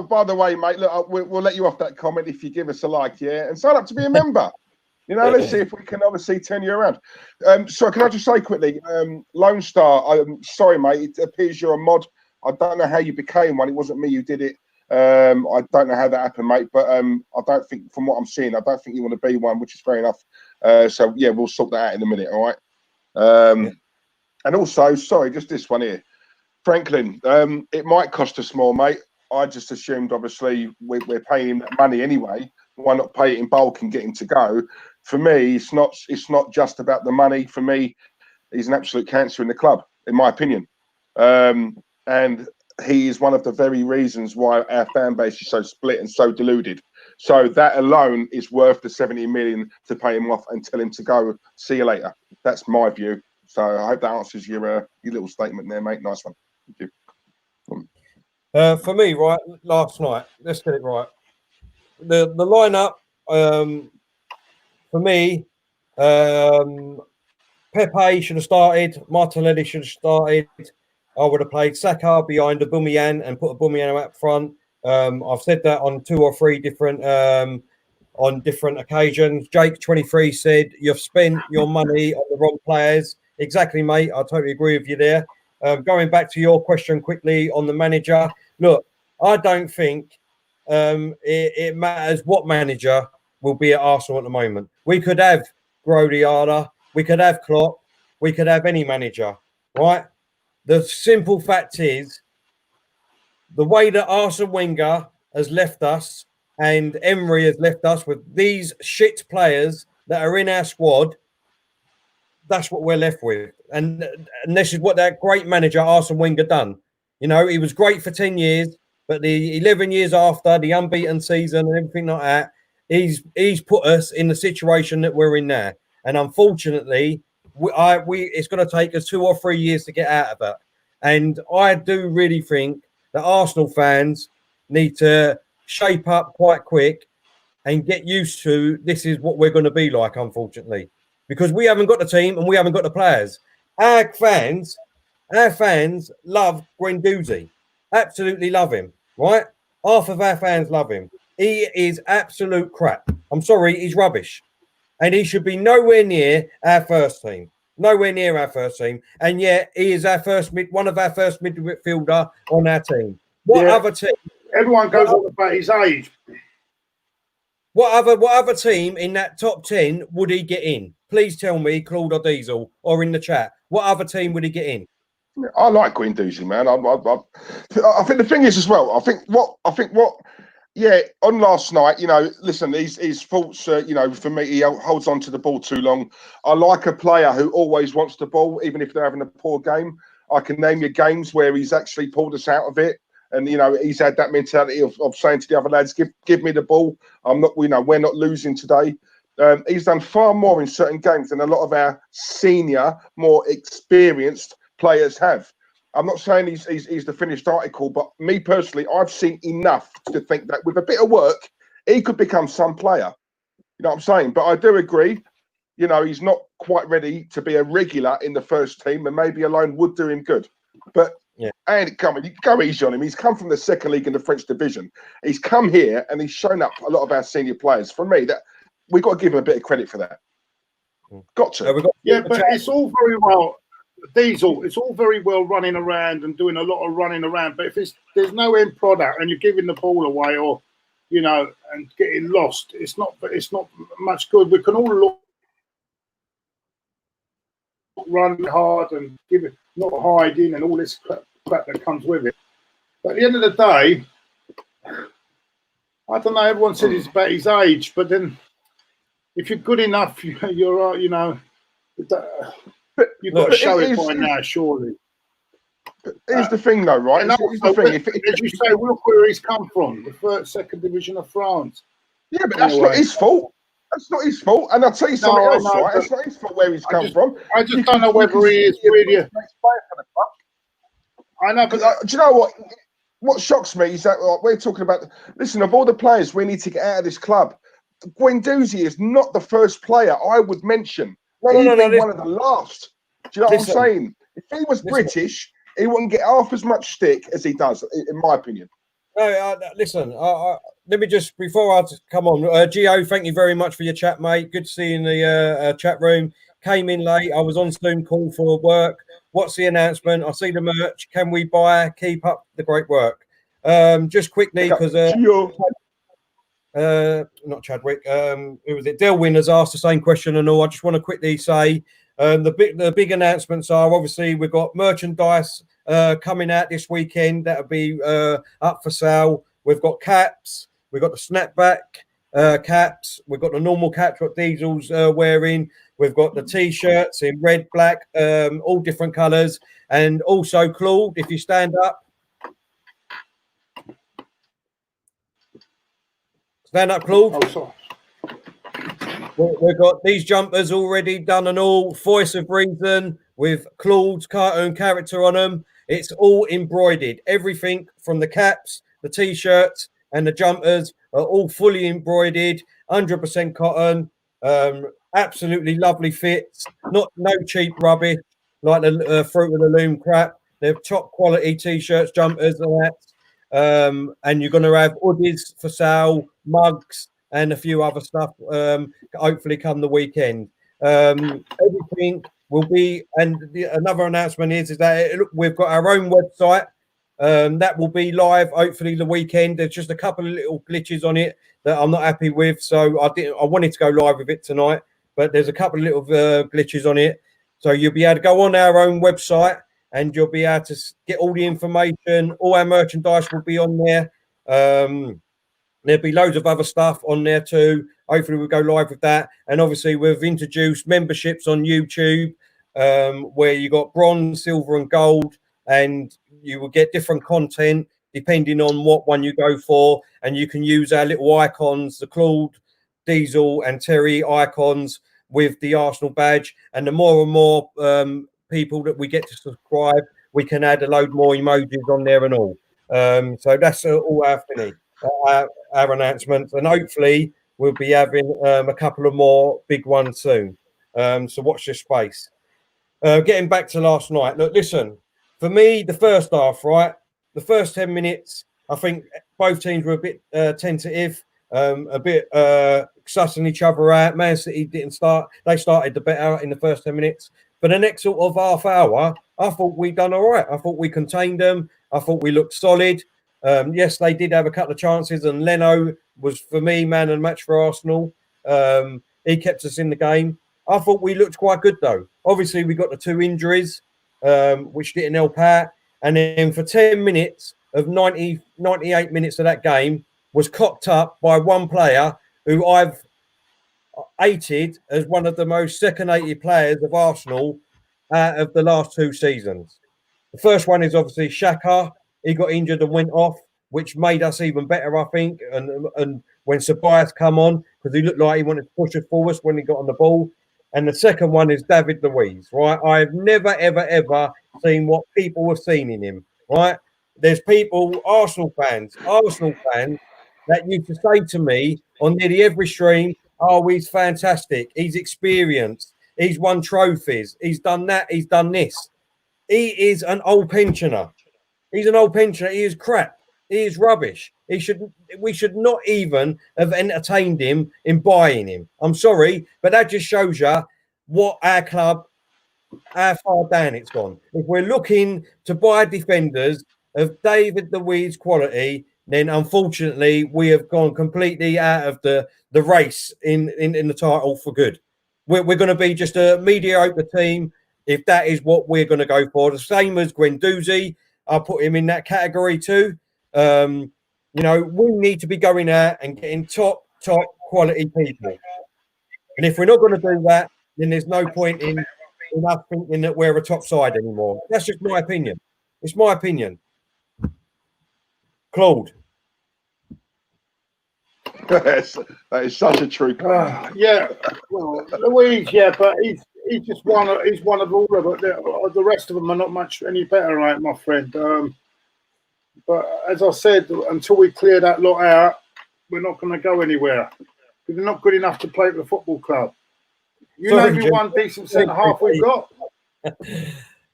by the way, mate, look, we'll let you off that comment if you give us a like, yeah, and sign up to be a member. You know, let's see if we can obviously turn you around. So can I just say quickly, Lone Star, I'm sorry, mate, it appears you're a mod. I don't know how you became one. It wasn't me who did it. I don't know how that happened, mate, but I don't think, from what I'm seeing, I don't think you want to be one, which is fair enough. So, yeah, we'll sort that out in a minute, all right? And also, sorry, just this one here. Franklin, it might cost us more, mate. I just assumed, obviously, we're paying him that money anyway. Why not pay it in bulk and get him to go? For me, it's not just about the money. For me, he's an absolute cancer in the club, in my opinion. And he is one of the very reasons why our fan base is so split and so deluded. So that alone is worth the 70 million to pay him off and tell him to go. See you later. That's my view. So I hope that answers your little statement there, mate. Nice one. Thank you. For me, right, last night, let's get it right. The lineup, for me, Pepe should have started. Martinelli should have started. I would have played Saka behind Aubameyang and put Aubameyang up front. I've said that on 2 or 3 different on different occasions. Jake 23 said you've spent your money on the wrong players. Exactly, mate. I totally agree with you there. Going back to your question quickly on the manager, look, I don't think it matters what manager will be at Arsenal at the moment. We could have Guardiola, we could have Klopp, we could have any manager, right? The simple fact is the way that Arsene Wenger has left us and Emery has left us with these shit players that are in our squad, that's what we're left with. And this is what that great manager Arsene Wenger done. You know, he was great for 10 years, but the 11 years after the unbeaten season and everything like that, he's put us in the situation that we're in now. And unfortunately, it's going to take us 2 or 3 years to get out of it. And I do really think that Arsenal fans need to shape up quite quick and get used to this is what we're going to be like, unfortunately, because we haven't got the team and we haven't got the players. Our fans love Guendouzi, absolutely love him, right? Half of our fans love him. He is absolute crap. I'm sorry, he's rubbish. And he should be nowhere near our first team. Nowhere near our first team. And yet he is one of our first midfielder on our team. What other team? Everyone goes on about his age. What other team in that top 10 would he get in? Please tell me, Claude or Diesel, or in the chat. What other team would he get in? I like Guendouzi, man. I think the thing is as well. I think what. Yeah, on last night, you know, listen, his faults, you know, for me, he holds on to the ball too long. I like a player who always wants the ball, even if they're having a poor game. I can name you games where he's actually pulled us out of it. And, you know, he's had that mentality of saying to the other lads, give me the ball. I'm not, you know, we're not losing today. He's done far more in certain games than a lot of our senior, more experienced players have. I'm not saying he's the finished article, but me personally, I've seen enough to think that with a bit of work, he could become some player. You know what I'm saying? But I do agree, you know, he's not quite ready to be a regular in the first team, and maybe a loan would do him good. But you go easy on him. He's come from the second league in the French division. He's come here and he's shown up a lot of our senior players. For me, that we've got to give him a bit of credit for that. Got to. But it's all very well. Diesel, it's all very well running around and doing a lot of running around, but if there's no end product and you're giving the ball away, or you know, and getting lost, it's not much good. We can all run hard and give it, not hiding and all this crap that comes with it. But at the end of the day, I don't know. Everyone says it's about his age, but then if you're good enough, you're you know. You've got to show it by now, surely. Here's the thing, though, right? Here's the thing. As you say, look where he's come from, the second division of France. Yeah, but that's not his fault. That's not his fault. And I'll tell you something else, right? It's not his fault where he's come from. I just don't know whether he is really. I know, but do you know what? What shocks me is that we're talking about. Listen, of all the players we need to get out of this club, Guendouzi is not the first player I would mention. No, one of the last. Do you know what I'm saying? If he was British, he wouldn't get half as much stick as he does, in my opinion. No, listen. Let me just before I come on, Gio. Thank you very much for your chat, mate. Good to see you in the chat room. Came in late. I was on Zoom call for work. What's the announcement? I see the merch. Can we buy? Keep up the great work. Just quickly, because not Chadwick. Who was it? Delwyn has asked the same question and all. I just want to quickly say the big announcements are obviously we've got merchandise coming out this weekend that'll be up for sale. We've got caps, we've got the snapback caps, we've got the normal caps what Diesel's wearing, we've got the t-shirts in red, black, all different colours, and also Claude, if you stand up. Stand up, Claude. Oh, we've got these jumpers already done and all. Voice of Reason with Claude's cartoon character on them. It's all embroidered. Everything from the caps, the t-shirts, and the jumpers are all fully embroidered. 100% cotton. Absolutely lovely fits. No cheap rubbish like the Fruit of the Loom crap. They're top quality t-shirts, jumpers, and that. And you're going to have hoodies for sale, mugs, and a few other stuff. Hopefully, come the weekend. Everything will be. And another announcement is that we've got our own website. That will be live hopefully the weekend. There's just a couple of little glitches on it that I'm not happy with, so I wanted to go live with it tonight, but there's a couple of little glitches on it. So you'll be able to go on our own website and you'll be able to get all the information. All our merchandise will be on there. There'll be loads of other stuff on there too. Hopefully we'll go live with that. And obviously we've introduced memberships on YouTube, where you got bronze, silver and gold, and you will get different content depending on what one you go for. And you can use our little icons, the Claude, Diesel and Terry icons with the Arsenal badge. And the more and more people that we get to subscribe, we can add a load more emojis on there and all. So that's all our thingy, our announcements. And hopefully we'll be having a couple of more big ones soon. So watch this space. Getting back to last night. Look, listen, for me, the first half, right? The first 10 minutes, I think both teams were a bit tentative, a bit sussing each other out. Man City didn't start. They started the better in the first 10 minutes. For the next sort of half hour, I thought we'd done all right. I thought we contained them. I thought we looked solid. Yes, they did have a couple of chances, and Leno was, for me, man of the match for Arsenal. He kept us in the game. I thought we looked quite good, though. Obviously, we got the 2 injuries, which didn't help out. And then for 10 minutes of 98 minutes of that game was cocked up by one player who I've hated as one of the most second-hated players of Arsenal out of the last 2 seasons. The first one is obviously Xhaka. He got injured and went off, which made us even better, I think. And when Ceballos come on, because he looked like he wanted to push us forward when he got on the ball. And the second one is David Luiz, right? I've never, ever, ever seen what people have seen in him, right? There's people, Arsenal fans, that used to say to me on nearly every stream, oh, he's fantastic. He's experienced. He's won trophies. He's done that. He's done this. He is an old pensioner. He's an old pensioner. He is crap. He is rubbish. We should not even have entertained him in buying him. I'm sorry, but that just shows you what our club, how far down it's gone. If we're looking to buy defenders of David Luiz quality, then unfortunately we have gone completely out of the race in the title for good. We're going to be just a mediocre team if that is what we're going to go for. The same as Guendouzi. I'll put him in that category too. You know, we need to be going out and getting top quality people. And if we're not going to do that, then there's no point in us thinking that we're a top side anymore. That's just my opinion. It's my opinion. Claude. That is such a true comment. Yeah, well, Luiz, yeah, but he's just one of all of it. The rest of them are not much any better, right, my friend. But as I said, until we clear that lot out, we're not going to go anywhere. We're not good enough to play at the football club. You Sorry, name me one decent centre half we've got.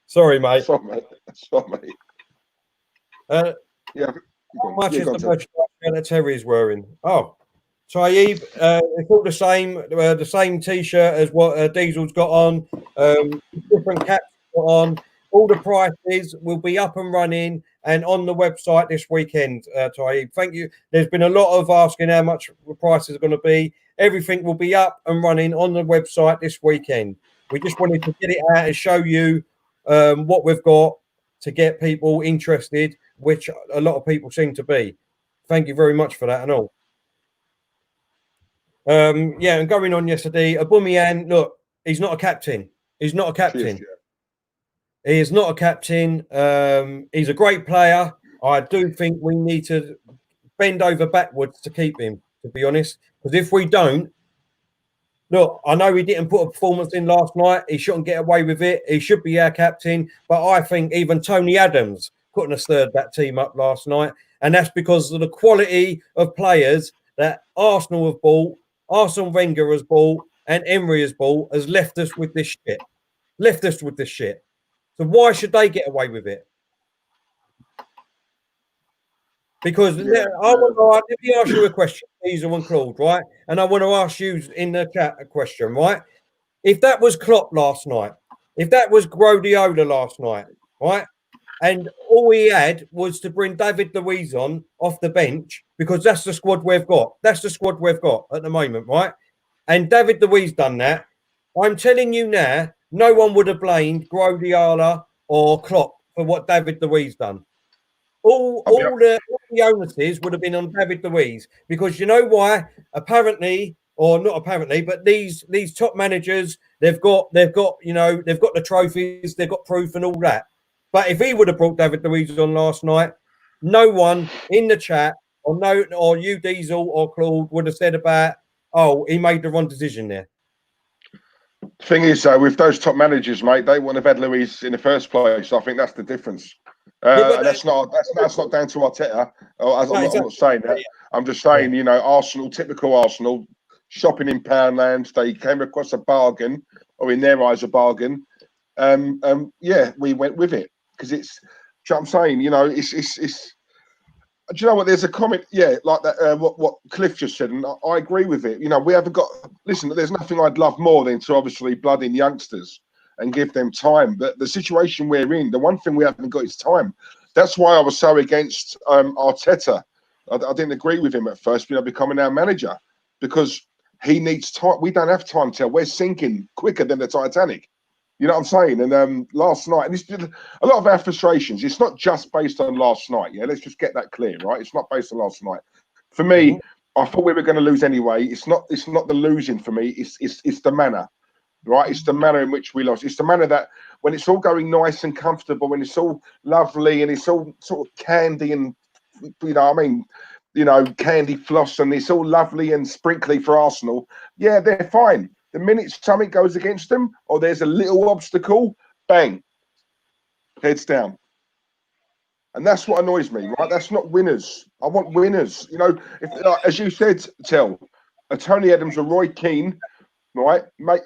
Sorry, mate. Sorry, mate. Yeah. How much is the merchandise that Terry's wearing? Oh, Taib, it's all the same T-shirt as what Diesel's got on. Different caps got on. All the prices will be up and running and on the website this weekend, Taib. Thank you. There's been a lot of asking how much the prices are going to be. Everything will be up and running on the website this weekend. We just wanted to get it out and show you what we've got to get people interested, which a lot of people seem to be. Thank you very much for that and all. Yeah, and going on yesterday, Aubameyang, look, he's not a captain. He's not a captain. He is not a captain. He's a great player. I do think we need to bend over backwards to keep him, to be honest. Because if we don't, look, I know he didn't put a performance in last night. He shouldn't get away with it. He should be our captain. But I think even Tony Adams couldn't have stirred that team up last night. And that's because of the quality of players that Arsenal have bought, Arsene Wenger has bought, and Emery has bought, has left us with this shit. So why should they get away with it? Because let me ask you a question, Diesel and Claude, right? And I want to ask you in the chat a question, right? If that was Klopp last night, if that was Guardiola last night, right? And all he had was to bring David Luiz on off the bench because that's the squad we've got. That's the squad we've got at the moment, right? And David Luiz done that. I'm telling you now, no one would have blamed Guardiola or Klopp for what David Luiz done. All the onuses would have been on David Luiz because you know why? Apparently, or not apparently, but these top managers, they've got the trophies, they've got proof and all that. But if he would have brought David Luiz on last night, no one in the chat or you Diesel or Claude would have said about, oh, he made the wrong decision there. Thing is, with those top managers, mate, they wouldn't have had Luiz in the first place. I think that's the difference. And that's not down to Arteta. I'm not saying that. I'm just saying, Arsenal, typical Arsenal, shopping in Poundland. They came across a bargain, or in their eyes, a bargain. We went with it because it's. Do you know what I'm saying? It's. Do you know what? There's a comment, like that. What Cliff just said, and I agree with it. We haven't got. Listen, there's nothing I'd love more than to obviously blood in youngsters and give them time. But the situation we're in, the one thing we haven't got is time. That's why I was so against Arteta. I didn't agree with him at first, becoming our manager because he needs time. We don't have time till we're sinking quicker than the Titanic. You know what I'm saying? And last night, and it's a lot of our frustrations. It's not just based on last night. Yeah, let's just get that clear, right? It's not based on last night. For me, I thought we were going to lose anyway. It's not the losing for me. It's the manner. Right, it's the manner in which we lost. It's the manner that when it's all going nice and comfortable, when it's all lovely and it's all sort of candy and candy floss and it's all lovely and sprinkly for Arsenal. Yeah, they're fine. The minute something goes against them or there's a little obstacle, bang, heads down. And that's what annoys me, right? That's not winners. I want winners. If as you said, a Tony Adams, a Roy Keane, right, mate.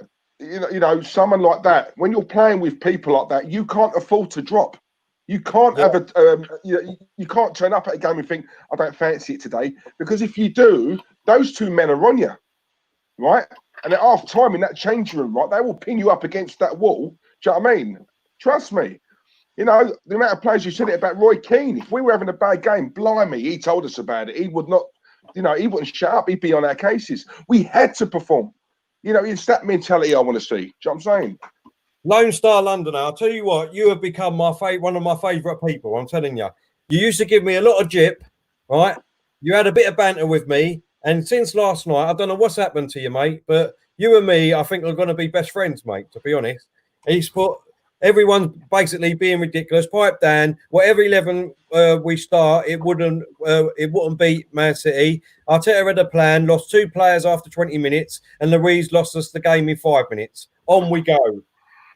Someone like that. When you're playing with people like that, you can't afford to drop. You can't have you can't turn up at a game and think, I don't fancy it today. Because if you do, those two men are on you, right? And at half time in that changing room, right, they will pin you up against that wall. Do you know what I mean? Trust me. The amount of players you said it about Roy Keane. If we were having a bad game, blimey, he told us about it. He would not, he wouldn't shut up. He'd be on our cases. We had to perform. It's that mentality I want to see. Do you know what I'm saying? Lone Star Londoner, I'll tell you what, you have become one of my favourite people. I'm telling you. You used to give me a lot of jip, right? You had a bit of banter with me. And since last night, I don't know what's happened to you, mate, but you and me, I think, are going to be best friends, mate, to be honest. He's put everyone's basically being ridiculous. Pipe down. Whatever 11 we start, it wouldn't beat Man City. Arteta had a plan, lost 2 players after 20 minutes, and Luiz lost us the game in 5 minutes. On we go.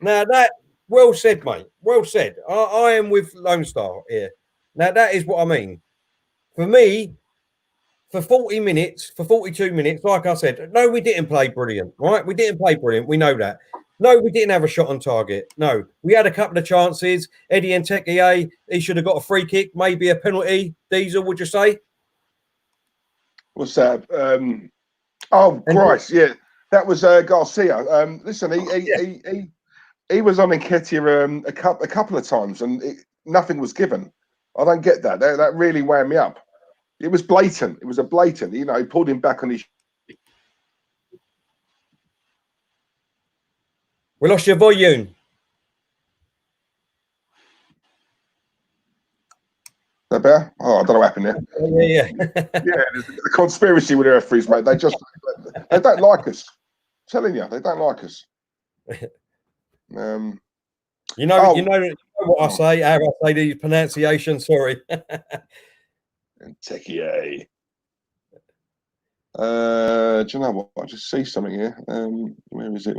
Now that well said, mate. Well said. I am with Lone Star here. Now that is what I mean. For me, for 40 minutes, for 42 minutes, like I said, no, we didn't play brilliant, right? We didn't play brilliant. We know that. No, we didn't have a shot on target. No, we had a couple of chances. Eddie Nketiah, he should have got a free kick, maybe a penalty. Diesel, would you say? What's that? Christ, yeah. That was Garcia. Listen, he was on Nketiah a couple of times and nothing was given. I don't get that. That really wound me up. It was blatant. It was a blatant. He pulled him back on his. We lost your volume. That better? Oh, I don't know what happened there. Yeah. Yeah, the conspiracy with the referees, mate. They don't like us. I'm telling you, they don't like us. You know what I say. How I say the pronunciation. Sorry. Nketiah. Do you know what? I just see something here. Where is it?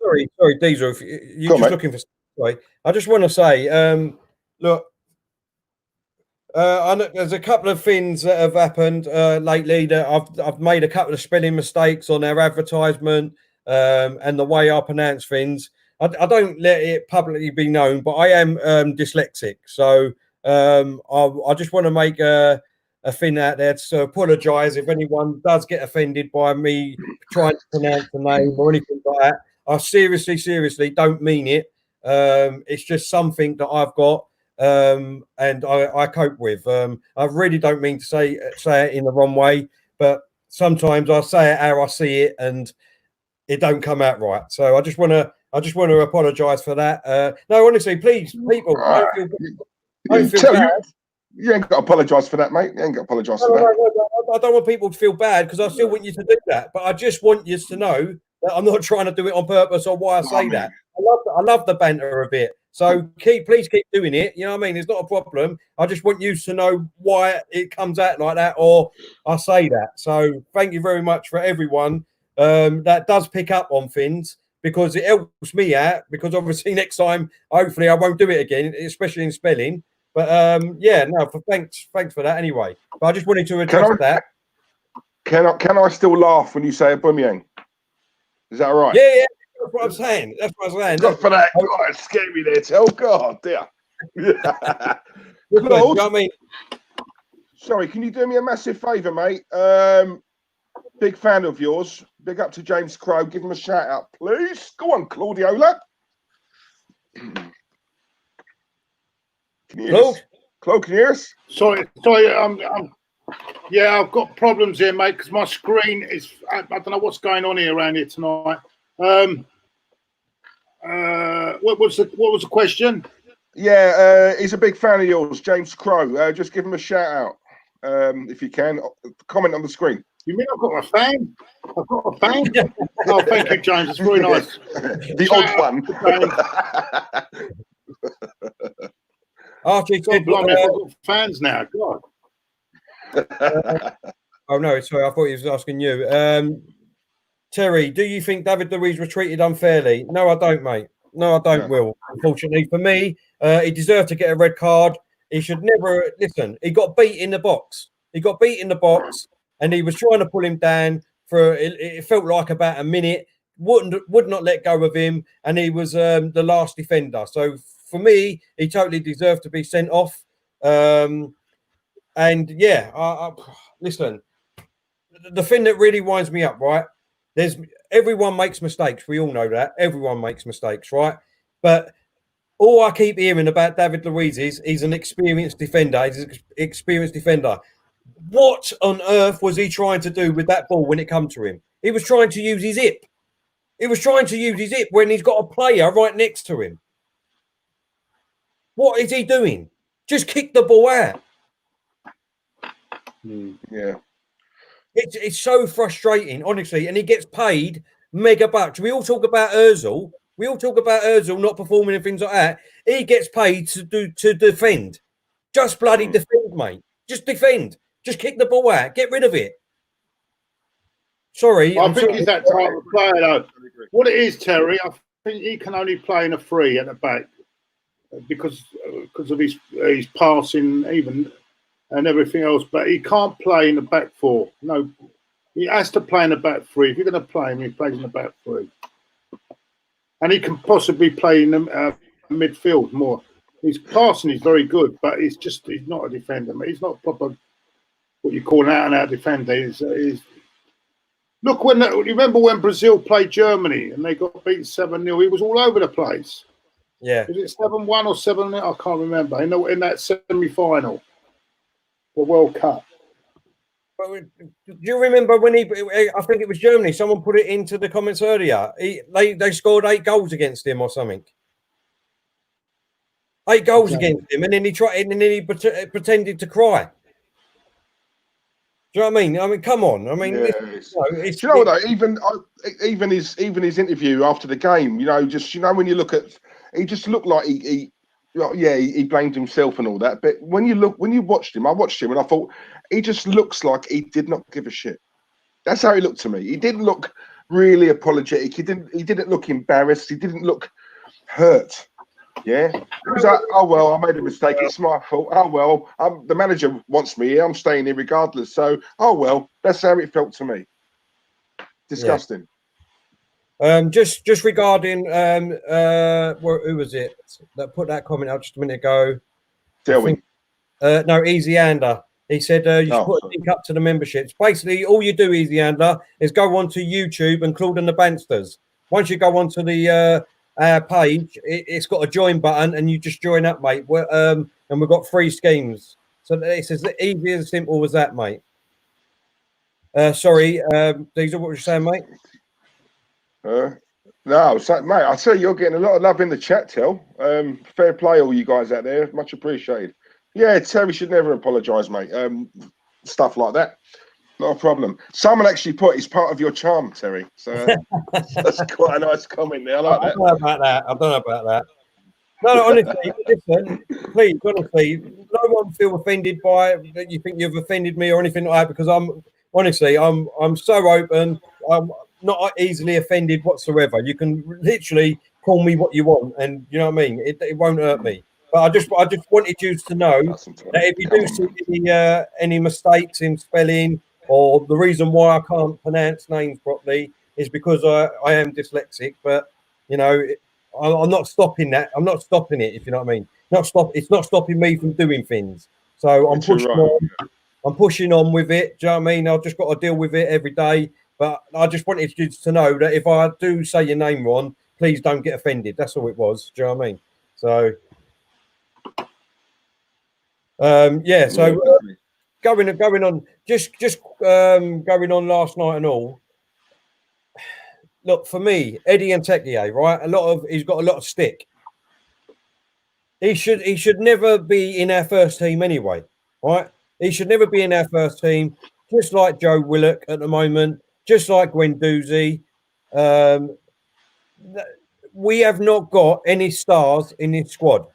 Sorry, Diesel. If you're just looking for. Sorry, I just want to say, look. I know there's a couple of things that have happened lately that I've made a couple of spelling mistakes on our advertisement and the way I pronounce things. I don't let it publicly be known, but I am dyslexic. So I just want to make a thing out there to apologise if anyone does get offended by me trying to pronounce the name or anything like that. I seriously don't mean it. It's just something that I've got, and I cope with. I really don't mean to say it in the wrong way, but sometimes I say it how I see it, and it don't come out right. So I just want to apologise for that. No, honestly, please, people, don't feel bad. You ain't got to apologise for that, mate. You ain't got to apologise for that. No, I don't want people to feel bad because I still want you to do that. But I just want you to know that I'm not trying to do it on purpose or why I say that. I love the banter a bit. So please keep doing it. You know what I mean? It's not a problem. I just want you to know why it comes out like that or I say that. So thank you very much for everyone that does pick up on things because it helps me out. Because obviously next time, hopefully, I won't do it again, especially in spelling. But thanks for that anyway. But I just wanted to address that. Can I still laugh when you say Aubameyang? Is that all right? Yeah. That's what I'm saying. God for that. God, it scared me there. Oh God, dear. Claude, you know what I mean? Sorry, can you do me a massive favour, mate? Big fan of yours. Big up to James Crow. Give him a shout out, please. Go on, Claudiola. Claude, can you hear us? Sorry. Yeah, I've got problems here, mate, because my screen is. I don't know what's going on here around here tonight. What was the question? Yeah, he's a big fan of yours, James Crow. Just give him a shout out if you can. Comment on the screen. You mean I've got a fan? I've got a fan? Oh, thank you, James. It's very nice. The odd one. Archie said, I've got fans now. God. Oh no, sorry, I thought he was asking you. Terry, do you think David Luiz was treated unfairly? No, I don't, mate. No, I don't, Will. Unfortunately for me, he deserved to get a red card. He should never listen. He got beat in the box. And he was trying to pull him down for it felt like about a minute. Would not let go of him, and he was the last defender. So for me, he totally deserved to be sent off. And yeah, listen. The thing that really winds me up, right? Everyone makes mistakes. We all know that. Everyone makes mistakes, right? But all I keep hearing about David Luiz is he's an experienced defender. He's an experienced defender. What on earth was he trying to do with that ball when it come to him? He was trying to use his hip. When he's got a player right next to him. What is he doing? Just kick the ball out. Yeah. It's so frustrating, honestly, and he gets paid mega bucks. We all talk about Ozil. Not performing and things like that. He gets paid to defend. Just bloody defend, mate. Just defend. Just kick the ball out. Get rid of it. Sorry. I think he's that type of player, though. What it is, Terry, I think he can only play in a free at the back because of his passing, even. And everything else, but he can't play in the back four. No, he has to play in the back three. If you're going to play him, he plays in the back three. And he can possibly play in the midfield more. His passing is very good, but he's not a defender. He's not proper what you call an out-and-out defender. Look, remember when Brazil played Germany and they got beat 7-0? He was all over the place. Yeah. Was it 7-1 or 7-0? I can't remember. In that semi-final. The World Cup. Do you remember when I think it was Germany, someone put it into the comments earlier. They scored 8 goals against him or something. 8 goals against him, and then he pretended to cry. Do you know what I mean? I mean, come on. I mean, do you know what though? Even his interview after the game, when you look at, he just looked like he blamed himself and all that. But when you watched him, I watched him and I thought he just looks like he did not give a shit. That's how he looked to me. He didn't look really apologetic. He didn't look embarrassed. He didn't look hurt. Yeah. He was like, oh well, I made a mistake. It's my fault. Oh well, the manager wants me here. I'm staying here regardless. So that's how it felt to me. Disgusting. Yeah. Just regarding who was it that put that comment out just a minute ago? Delwyn. No, Easy Ander. He said you should put a link up to the memberships. Basically, all you do, Easy Ander, is go onto YouTube and Claude and the Banstas. Once you go onto the our page, it's got a join button, and you just join up, mate. And we've got 3 schemes. So it's as easy and simple as that, mate. Sorry, Diesel, what were you saying, mate? No, so, mate, I tell you, you're getting a lot of love in the chat, Till. Fair play, all you guys out there. Much appreciated. Yeah, Terry should never apologise, mate. Stuff like that. Not a problem. Someone actually put it's part of your charm, Terry. So that's quite a nice comment there. I like that. I don't know about that. No, honestly, listen, please, honestly, no one feel offended by that you think you've offended me or anything like that, because I'm so open. I'm not easily offended whatsoever. You can literally call me what you want, and you know what I mean. It won't hurt me. But I just wanted you to know that if you do see any mistakes in spelling, or the reason why I can't pronounce names properly is because I am dyslexic. But you know, I'm not stopping that. I'm not stopping it, if you know what I mean. It's not stopping me from doing things. So I'm pushing on. I'm pushing on with it. Do you know what I mean? I've just got to deal with it every day. But I just wanted you to know that if I do say your name wrong, please don't get offended. That's all it was. Do you know what I mean? So, yeah. So going on, just going on last night and all. Look, for me, Eddie Nketiah, right? He's got a lot of stick. He should never be in our first team anyway, right? He should never be in our first team, just like Joe Willock at the moment, just like Guendouzi. We have not got any stars in this squad,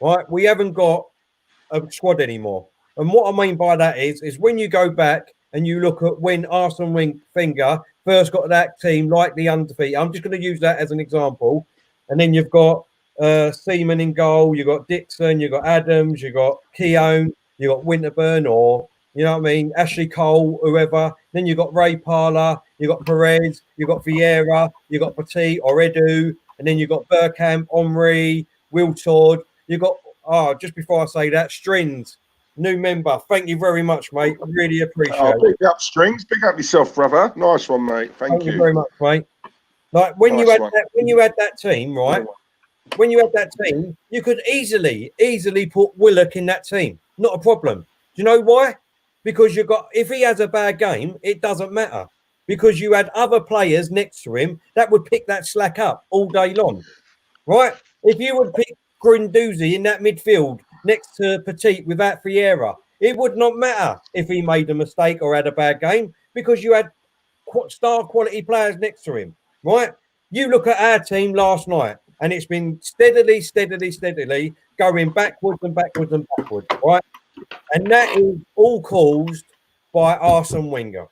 right? We haven't got a squad anymore. And what I mean by that is when you go back and you look at when Arsene Wenger first got that team like the undefeated. I'm just going to use that as an example. And then you've got Seaman in goal, you've got Dixon, you've got Adams, you've got Keown, you've got Winterburn, or you know what I mean, Ashley Cole, whoever. Then you've got Ray Parler, you've got Perez, you've got Vieira, you've got Petit or Edu, and then you've got Bergkamp, Omri, Wiltord. You've got just before I say that, Strings, new member. Thank you very much, mate. I really appreciate it. Pick up Strings, pick up yourself, brother. Nice one, mate. Thank you very much, mate. Like when you had that team, right? When you had that team, you could easily put Willock in that team. Not a problem. Do you know why? Because if he has a bad game, it doesn't matter. Because you had other players next to him that would pick that slack up all day long. Right? If you would pick Guendouzi in that midfield next to Petit without Vieira, it would not matter if he made a mistake or had a bad game, because you had star quality players next to him. Right? You look at our team last night, and it's been steadily going backwards and backwards and backwards, right? And that is all caused by Arsene Wenger.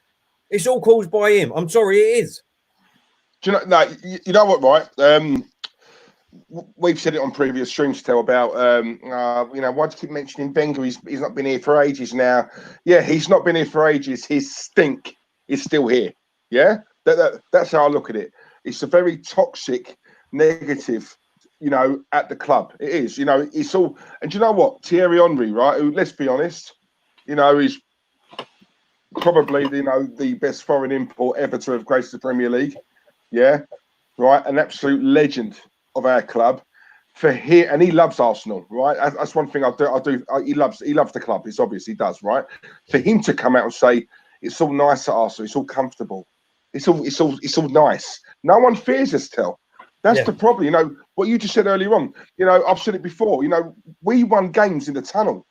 It's all caused by him. I'm sorry, it is. Do you know? No, you know what, right? We've said it on previous streams, Tell, about you know, why do you keep mentioning Wenger? He's not been here for ages now. Yeah, he's not been here for ages. His stink is still here. Yeah, that's how I look at it. It's a very toxic, negative, you know, at the club. It is, you know, it's all. And do you know what? Thierry Henry, right? Who, let's be honest, you know, is probably, you know, the best foreign import ever to have graced the Premier League. Yeah, right. An absolute legend of our club. For here, and he loves Arsenal, right? That's one thing I do. He loves the club. It's obvious he does, right? For him to come out and say it's all nice at Arsenal, it's all comfortable, it's all nice. No one fears us, Tell. That's the problem. You know, what you just said earlier on, you know, I've said it before, you know, we won games in the tunnel.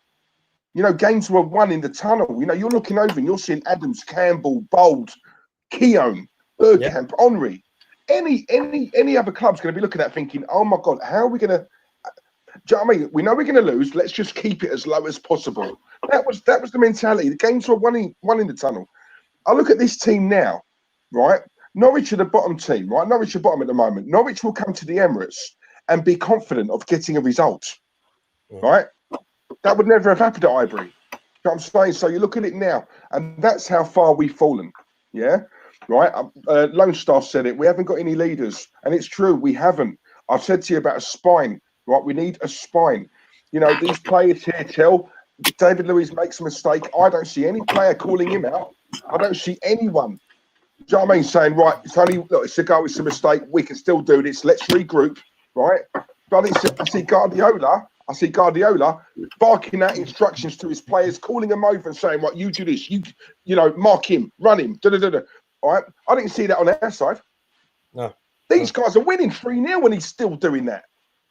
You know, games were won in the tunnel. You know, you're looking over and you're seeing Adams, Campbell, Bold, Keown, Bergkamp, Henry. Any other club's going to be looking at thinking, oh my God, how are we going to, do you know what I mean? We know we're going to lose. Let's just keep it as low as possible. That was the mentality. The games were won in the tunnel. I look at this team now, right? Norwich are the bottom team, right? Norwich are bottom at the moment. Norwich will come to the Emirates and be confident of getting a result, right? That would never have happened at Highbury. You know what I'm saying? So you look at it now, and that's how far we've fallen, yeah? Right? Lone Star said it. We haven't got any leaders, and it's true. We haven't. I've said to you about a spine, right? We need a spine. You know, these players here, Tell, David Luiz makes a mistake. I don't see any player calling him out. I don't see anyone. Do you know what I mean? Saying, right, it's only, look, it's a goal, it's a mistake. We can still do this. Let's regroup, right? But I see Guardiola barking out instructions to his players, calling them over and saying, right, you do this. You know, mark him, run him. All right? I didn't see that on our side. No. These guys are winning 3-0 when he's still doing that.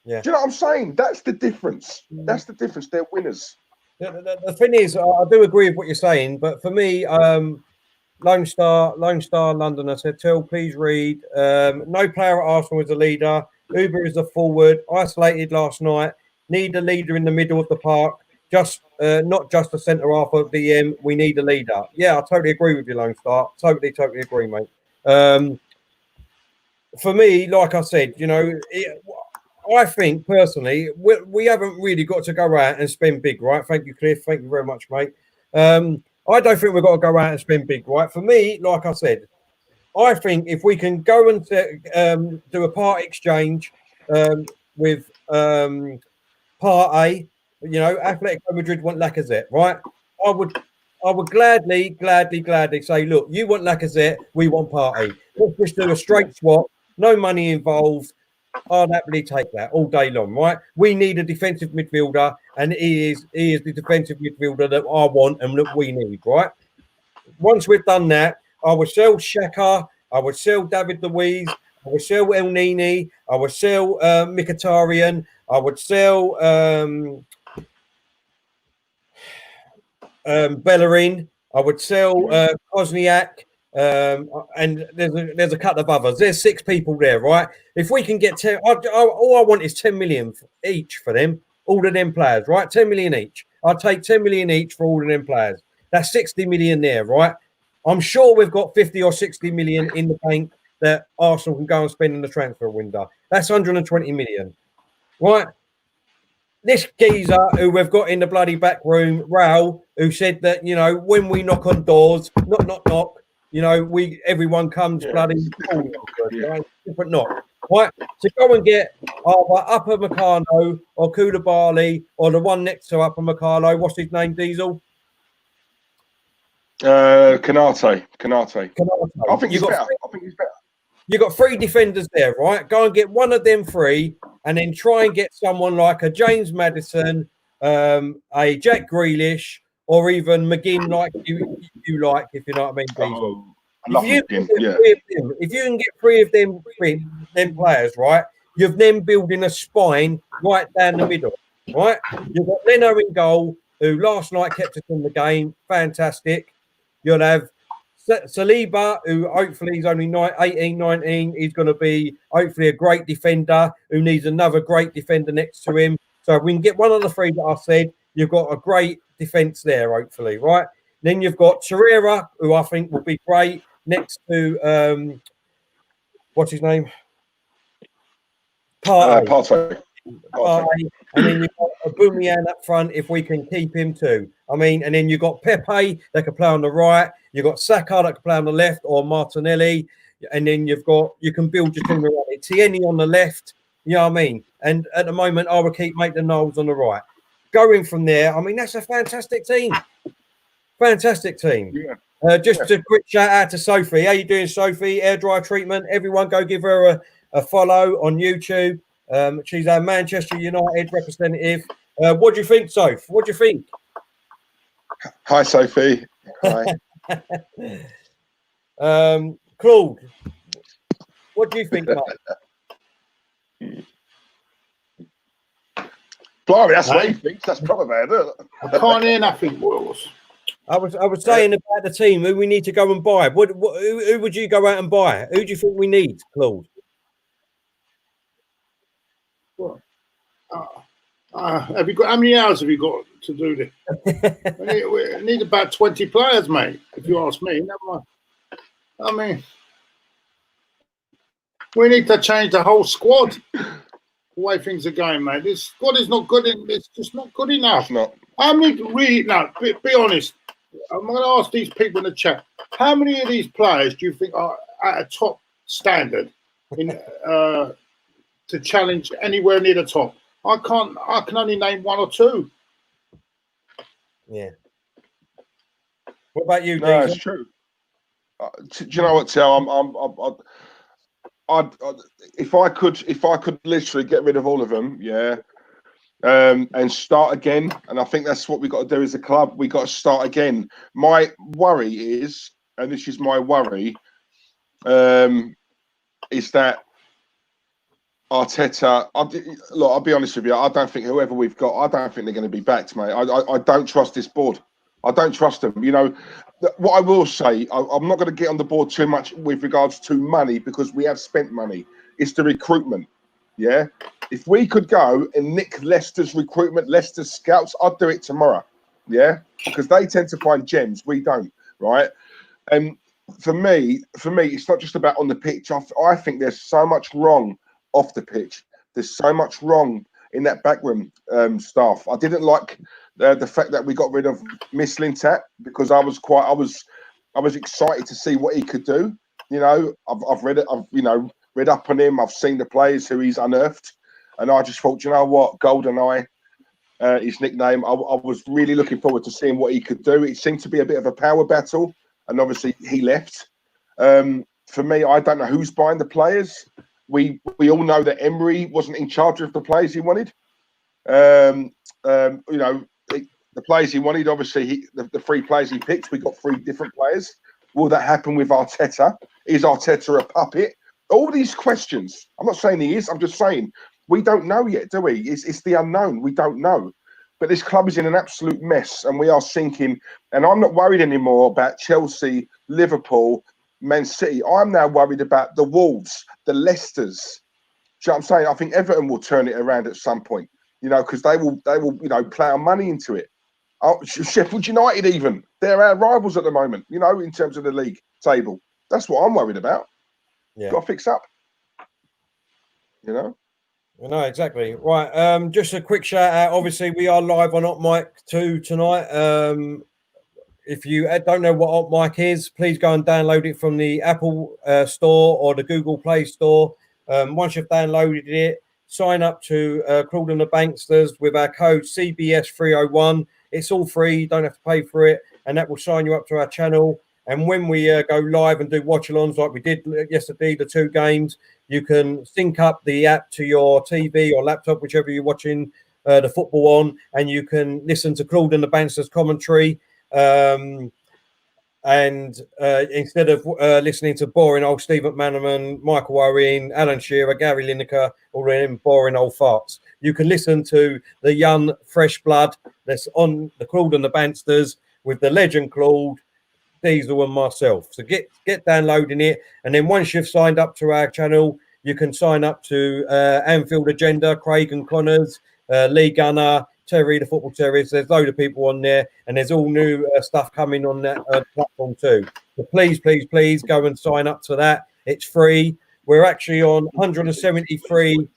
Yeah. Do you know what I'm saying? That's the difference. That's the difference. They're winners. The thing is, I do agree with what you're saying, but for me, Lone Star Londoner said, "Tell, please read. No player at Arsenal is a leader. Uber is a forward. Isolated last night. Need a leader in the middle of the park. Just not just a centre half of DM. We need a leader." Yeah, I totally agree with you, Lone Star. Totally agree, mate. For me, like I said, you know, I think personally, we haven't really got to go out and spend big, right? Thank you, Cliff. Thank you very much, mate. I don't think we've got to go out and spend big, right? For me, like I said, I think if we can go and do a part exchange with part A, you know, Atletico Madrid want Lacazette, right? I would gladly say, look, you want Lacazette, we want Partey. Let's just do a straight swap, no money involved. I'd happily take that all day long, right? We need a defensive midfielder, and he is the defensive midfielder that I want and that we need, right? Once we've done that, I would sell Xhaka, I would sell David Luiz, I would sell El Nini, I would sell Mkhitaryan, I would sell Bellerin, I would sell Kosniak, and there's a couple of others. There's 6 people there, right? If we can get 10, all I want is 10 million each for them, all of them players, right? 10 million each. I'll take 10 million each for all of them players. That's 60 million there, right? I'm sure we've got 50 or 60 million in the bank that Arsenal can go and spend in the transfer window. That's 120 million, right? This geezer who we've got in the bloody back room, Raul, who said that, you know, when we knock on doors, knock, you know, everyone comes bloody different knock, right? So go and get either Upper Meccano or Koulibaly or the one next to Upper Meccano. What's his name, Diesel? Canate. I think he's better. You've got 3 defenders there, right? Go and get one of them 3 and then try and get someone like a James Maddison, a Jack Grealish, or even McGinn, like you like, if you know what I mean, Diesel. If you can get 3 of them players, right, you've then building a spine right down the middle, right? You've got Leno in goal, who last night kept us in the game. Fantastic. You'll have Saliba, who hopefully he's only 18, 19. He's going to be hopefully a great defender who needs another great defender next to him. So if we can get one of the 3 that I said, you've got a great defence there, hopefully, right? Then you've got Torreira, who I think will be great next to, what's his name? Partey. And then you've got Aubameyang up front if we can keep him too. I mean, and then you've got Pepe that can play on the right. You've got Saka that can play on the left, or Martinelli. And then you can build your team around it. Tierney on the left, you know what I mean? And at the moment, I would keep Maitland-Niles on the right. Going from there, I mean, that's a fantastic team. Fantastic team. Yeah. Just a quick shout out to Sophie. How you doing, Sophie? Air dry treatment. Everyone go give her a follow on YouTube. She's our Manchester United representative. What do you think, Soph? What do you think? Hi, Sophie. Hi. Claude, what do you think, mate? Blimey, that's what he thinks. That's proper bad, isn't it? I can't hear nothing, Wills. I was saying about the team who we need to go and buy. Who would you go out and buy? Who do you think we need, Claude? Have you got how many hours have you got to do this? we need about 20 players, mate. If you ask me, I mean, we need to change the whole squad. The way things are going, mate. This squad is not good. It's just not good enough. It's not. How many? Be honest. I'm going to ask these people in the chat. How many of these players do you think are at a top standard in to challenge anywhere near the top? I can only name 1 or 2. Yeah. What about you, No, Diesel? it's true. Do you know what, Tel? If I could literally get rid of all of them, yeah, and start again. And I think that's what we got to do as a club. We got to start again. My worry is, and this is my worry, is that Arteta. Look, I'll be honest with you. I don't think whoever we've got, I don't think they're going to be backed, mate. I don't trust this board. I don't trust them. You know, what I will say, I'm not going to get on the board too much with regards to money because we have spent money. It's the recruitment. Yeah. If we could go and nick Leicester's recruitment, Leicester's scouts, I'd do it tomorrow. Yeah. Because they tend to find gems. We don't. Right. And for me, it's not just about on the pitch. I think there's so much wrong off the pitch. There's so much wrong in that backroom staff. I didn't like the fact that we got rid of Mislintat because I was excited to see what he could do. You know, I've read it. I've read up on him. I've seen the players who he's unearthed, and I just thought, you know what, GoldenEye, his nickname. I was really looking forward to seeing what he could do. It seemed to be a bit of a power battle, and obviously he left. For me, I don't know who's buying the players. We all know that Emery wasn't in charge of the players he wanted. You know, the players he wanted, obviously, the three players he picked, we got three different players. Will that happen with Arteta? Is Arteta a puppet? All these questions. I'm not saying he is. I'm just saying we don't know yet, do we? It's the unknown. We don't know. But this club is in an absolute mess, and we are sinking. And I'm not worried anymore about Chelsea, Liverpool, Man City. I'm now worried about the Wolves, the Leicesters. Do you know what I'm saying? I think Everton will turn it around at some point. You know, because they will, plough money into it. Sheffield United, even they're our rivals at the moment. You know, in terms of the league table, that's what I'm worried about. Yeah, got to fix up. You know. No, exactly. Right. Just a quick shout out. Obviously, we are live on Hot Mic 2 tonight. If you don't know what Hot Mic is, please go and download it from the Apple Store or the Google Play Store. Once you've downloaded it, sign up to Claude and the Banksters with our code CBS301. It's all free. You don't have to pay for it, and that will sign you up to our channel. And when we go live and do watch-alongs like we did yesterday, the 2 games, you can sync up the app to your TV or laptop, whichever you're watching the football on, and you can listen to Claude and the Banksters commentary. And instead of listening to boring old Steve McManaman, Michael Owen, Alan Shearer, Gary Lineker, all them boring old farts, you can listen to the young, fresh blood that's on the Claude and the Banksters with the legend Claude, Diesel, and myself. So get downloading it, and then once you've signed up to our channel, you can sign up to Anfield Agenda, Craig and Connors, Lee Gunner, Terry, the Football Terrorist. There's a load of people on there, and there's all new stuff coming on that platform too. So please go and sign up to that. It's free. We're actually on 173.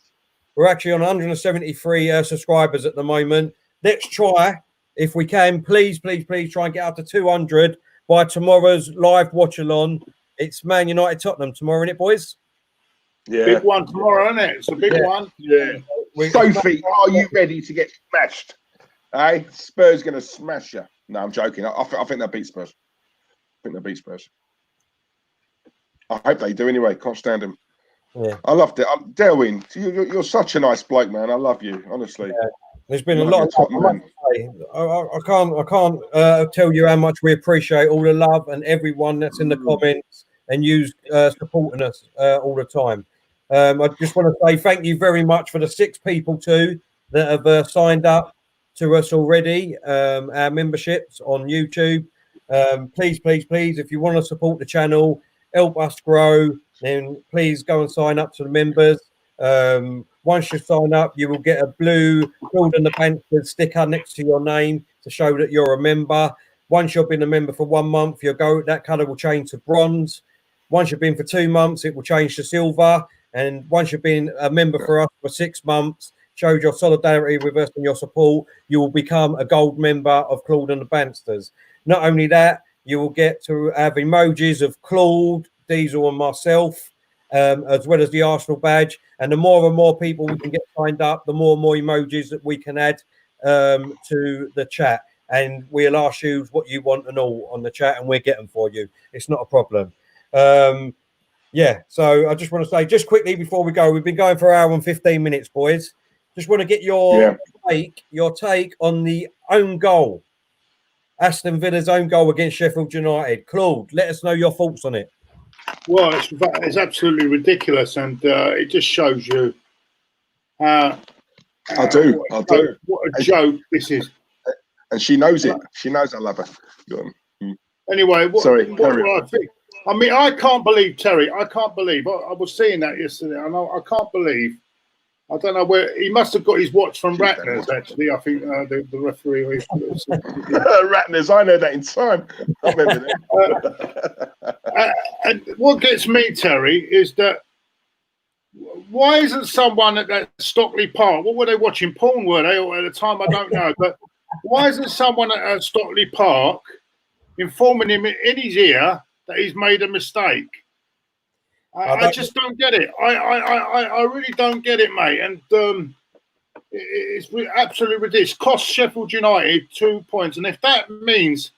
We're actually on 173 subscribers at the moment. Let's try, if we can, please try and get up to 200 by tomorrow's live watch along. It's Man United Tottenham tomorrow, isn't it, boys? Yeah. Big one tomorrow, isn't it? It's a big one. Yeah. Sophie, are you ready to get smashed? Hey, Spurs going to smash you. No, I'm joking. I think they'll beat Spurs. I hope they do anyway. Can't stand them. Yeah. I loved it. Delwyn, you're such a nice bloke, man. I love you, honestly. Yeah. There's been a lot of love. I can't tell you how much we appreciate all the love and everyone that's in the comments and you supporting us all the time. I just want to say thank you very much for the 6 people too that have signed up to us already, our memberships on YouTube. Please, if you want to support the channel, help us grow, then please go and sign up to the members. Once you sign up, you will get a blue Claude and the Banksters sticker next to your name to show that you're a member. Once you've been a member for 1 month, that colour will change to bronze. Once you've been for 2 months, it will change to silver. And once you've been a member for us for 6 months, shows your solidarity with us and your support, you will become a gold member of Claude and the Banksters. Not only that, you will get to have emojis of Claude, Diesel, and myself, as well as the Arsenal badge. And the more and more people we can get signed up, the more and more emojis that we can add to the chat. and we'll ask you what you want and all on the chat, and we'll get them for you. It's not a problem. Yeah, so I just want to say, just quickly before we go, we've been going for an hour and 15 minutes, boys. Just want to get your take on the own goal, Aston Villa's own goal against Sheffield United. Claude, let us know your thoughts on it. Well, it's absolutely ridiculous, and it just shows you I do. What a joke this is. And she knows it. She knows I love her. Anyway, what I think. I mean, I can't believe, Terry. I can't believe. I was seeing that yesterday. I can't believe. I don't know where he must have got his watch from Ratner's. Actually, I think the referee. Ratner's. I know that in time. I remember that. And what gets me, Terry, is that why isn't someone at that Stockley Park? What were they watching? Porn, were they? Or at the time, I don't know. But why isn't someone at Stockley Park informing him in his ear that he's made a mistake? I just don't get it. I really don't get it, mate. And it's absolutely ridiculous. Cost Sheffield United 2 points, and if that means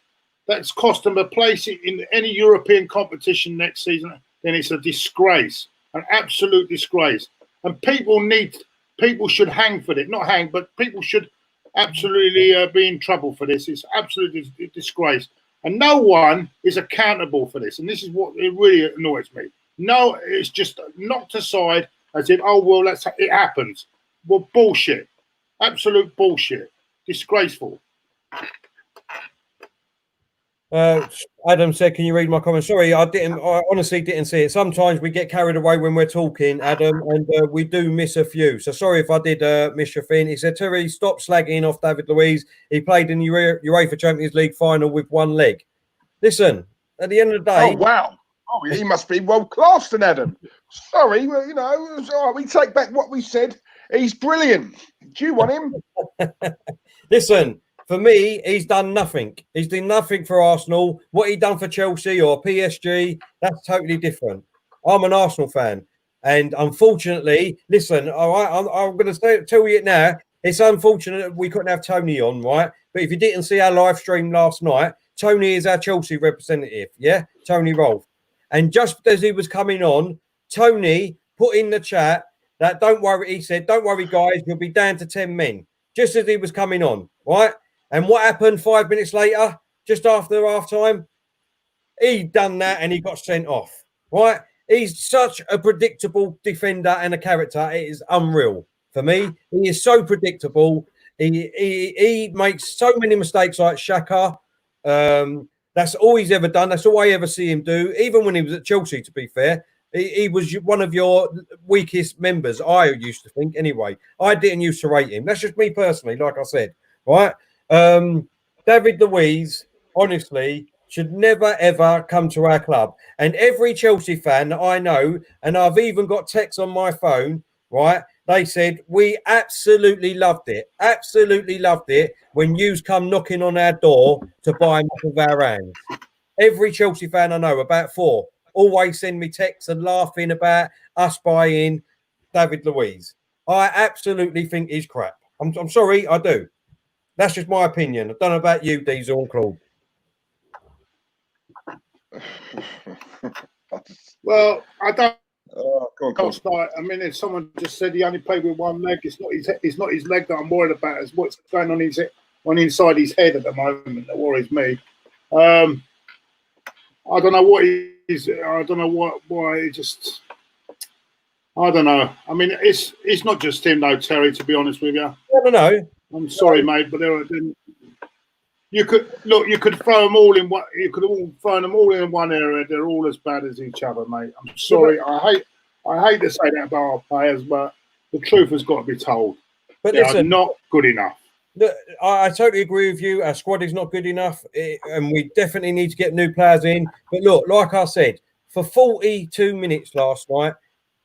that's cost them a place in any European competition next season, then it's a disgrace, an absolute disgrace. And people should hang for it. Not hang, but people should absolutely be in trouble for this. It's absolutely a disgrace. And no one is accountable for this. And this is what it really annoys me. No, it's just knocked aside as if, oh, well, it happens. Well, bullshit. Absolute bullshit. Disgraceful. Adam said, can you read my comment? Sorry, I honestly didn't see it. Sometimes we get carried away when we're talking, Adam, and we do miss a few. So sorry if I did miss your thing. He said, Terry, stop slagging off David Luiz. He played in the UEFA Champions League final with one leg. Listen, at the end of the day... Oh, wow. Oh, he must be world-class then, Adam. Sorry, well, you know, it's all right. We take back what we said. He's brilliant. Do you want him? Listen... For me, he's done nothing. He's done nothing for Arsenal. What he done for Chelsea or PSG, that's totally different. I'm an Arsenal fan. And unfortunately, listen, all right, I'm going to tell you it now. It's unfortunate we couldn't have Tony on, right? But if you didn't see our live stream last night, Tony is our Chelsea representative, yeah? Tony Rolph. And just as he was coming on, Tony put in the chat that, don't worry, he said, don't worry, guys, you'll be down to 10 men. Just as he was coming on, right? And what happened 5 minutes later, just after half time? He done that and he got sent off, right? He's such a predictable defender and a character. It is unreal for me. He is so predictable. He makes so many mistakes like Xhaka. That's all he's ever done. That's all I ever see him do. Even when he was at Chelsea, to be fair, he was one of your weakest members, I used to think anyway. I didn't used to rate him. That's just me personally, like I said, right? David Luiz, honestly, should never ever come to our club. And every Chelsea fan that I know, and I've even got texts on my phone, right? They said we absolutely loved it when yous come knocking on our door to buy him off of our hands. Every Chelsea fan I know, about 4, always send me texts and laughing about us buying David Luiz. I absolutely think he's crap. I'm sorry, I do. That's just my opinion. I don't know about you, Diesel and Claude. Well, I don't. Oh, go on. I mean, if someone just said he only played with one leg, it's not his leg that I'm worried about. It's what's going on inside his head at the moment that worries me. I don't know what he's. I don't know why he just. I don't know. I mean, it's not just him though, Terry. To be honest with you, I don't know. I'm sorry, mate, but you could throw them all in one. You could all throw them all in one area. They're all as bad as each other, mate. I'm sorry. I hate to say that about our players, but the truth has got to be told. But they are not good enough. Look, I totally agree with you. Our squad is not good enough, and we definitely need to get new players in. But look, like I said, for 42 minutes last night,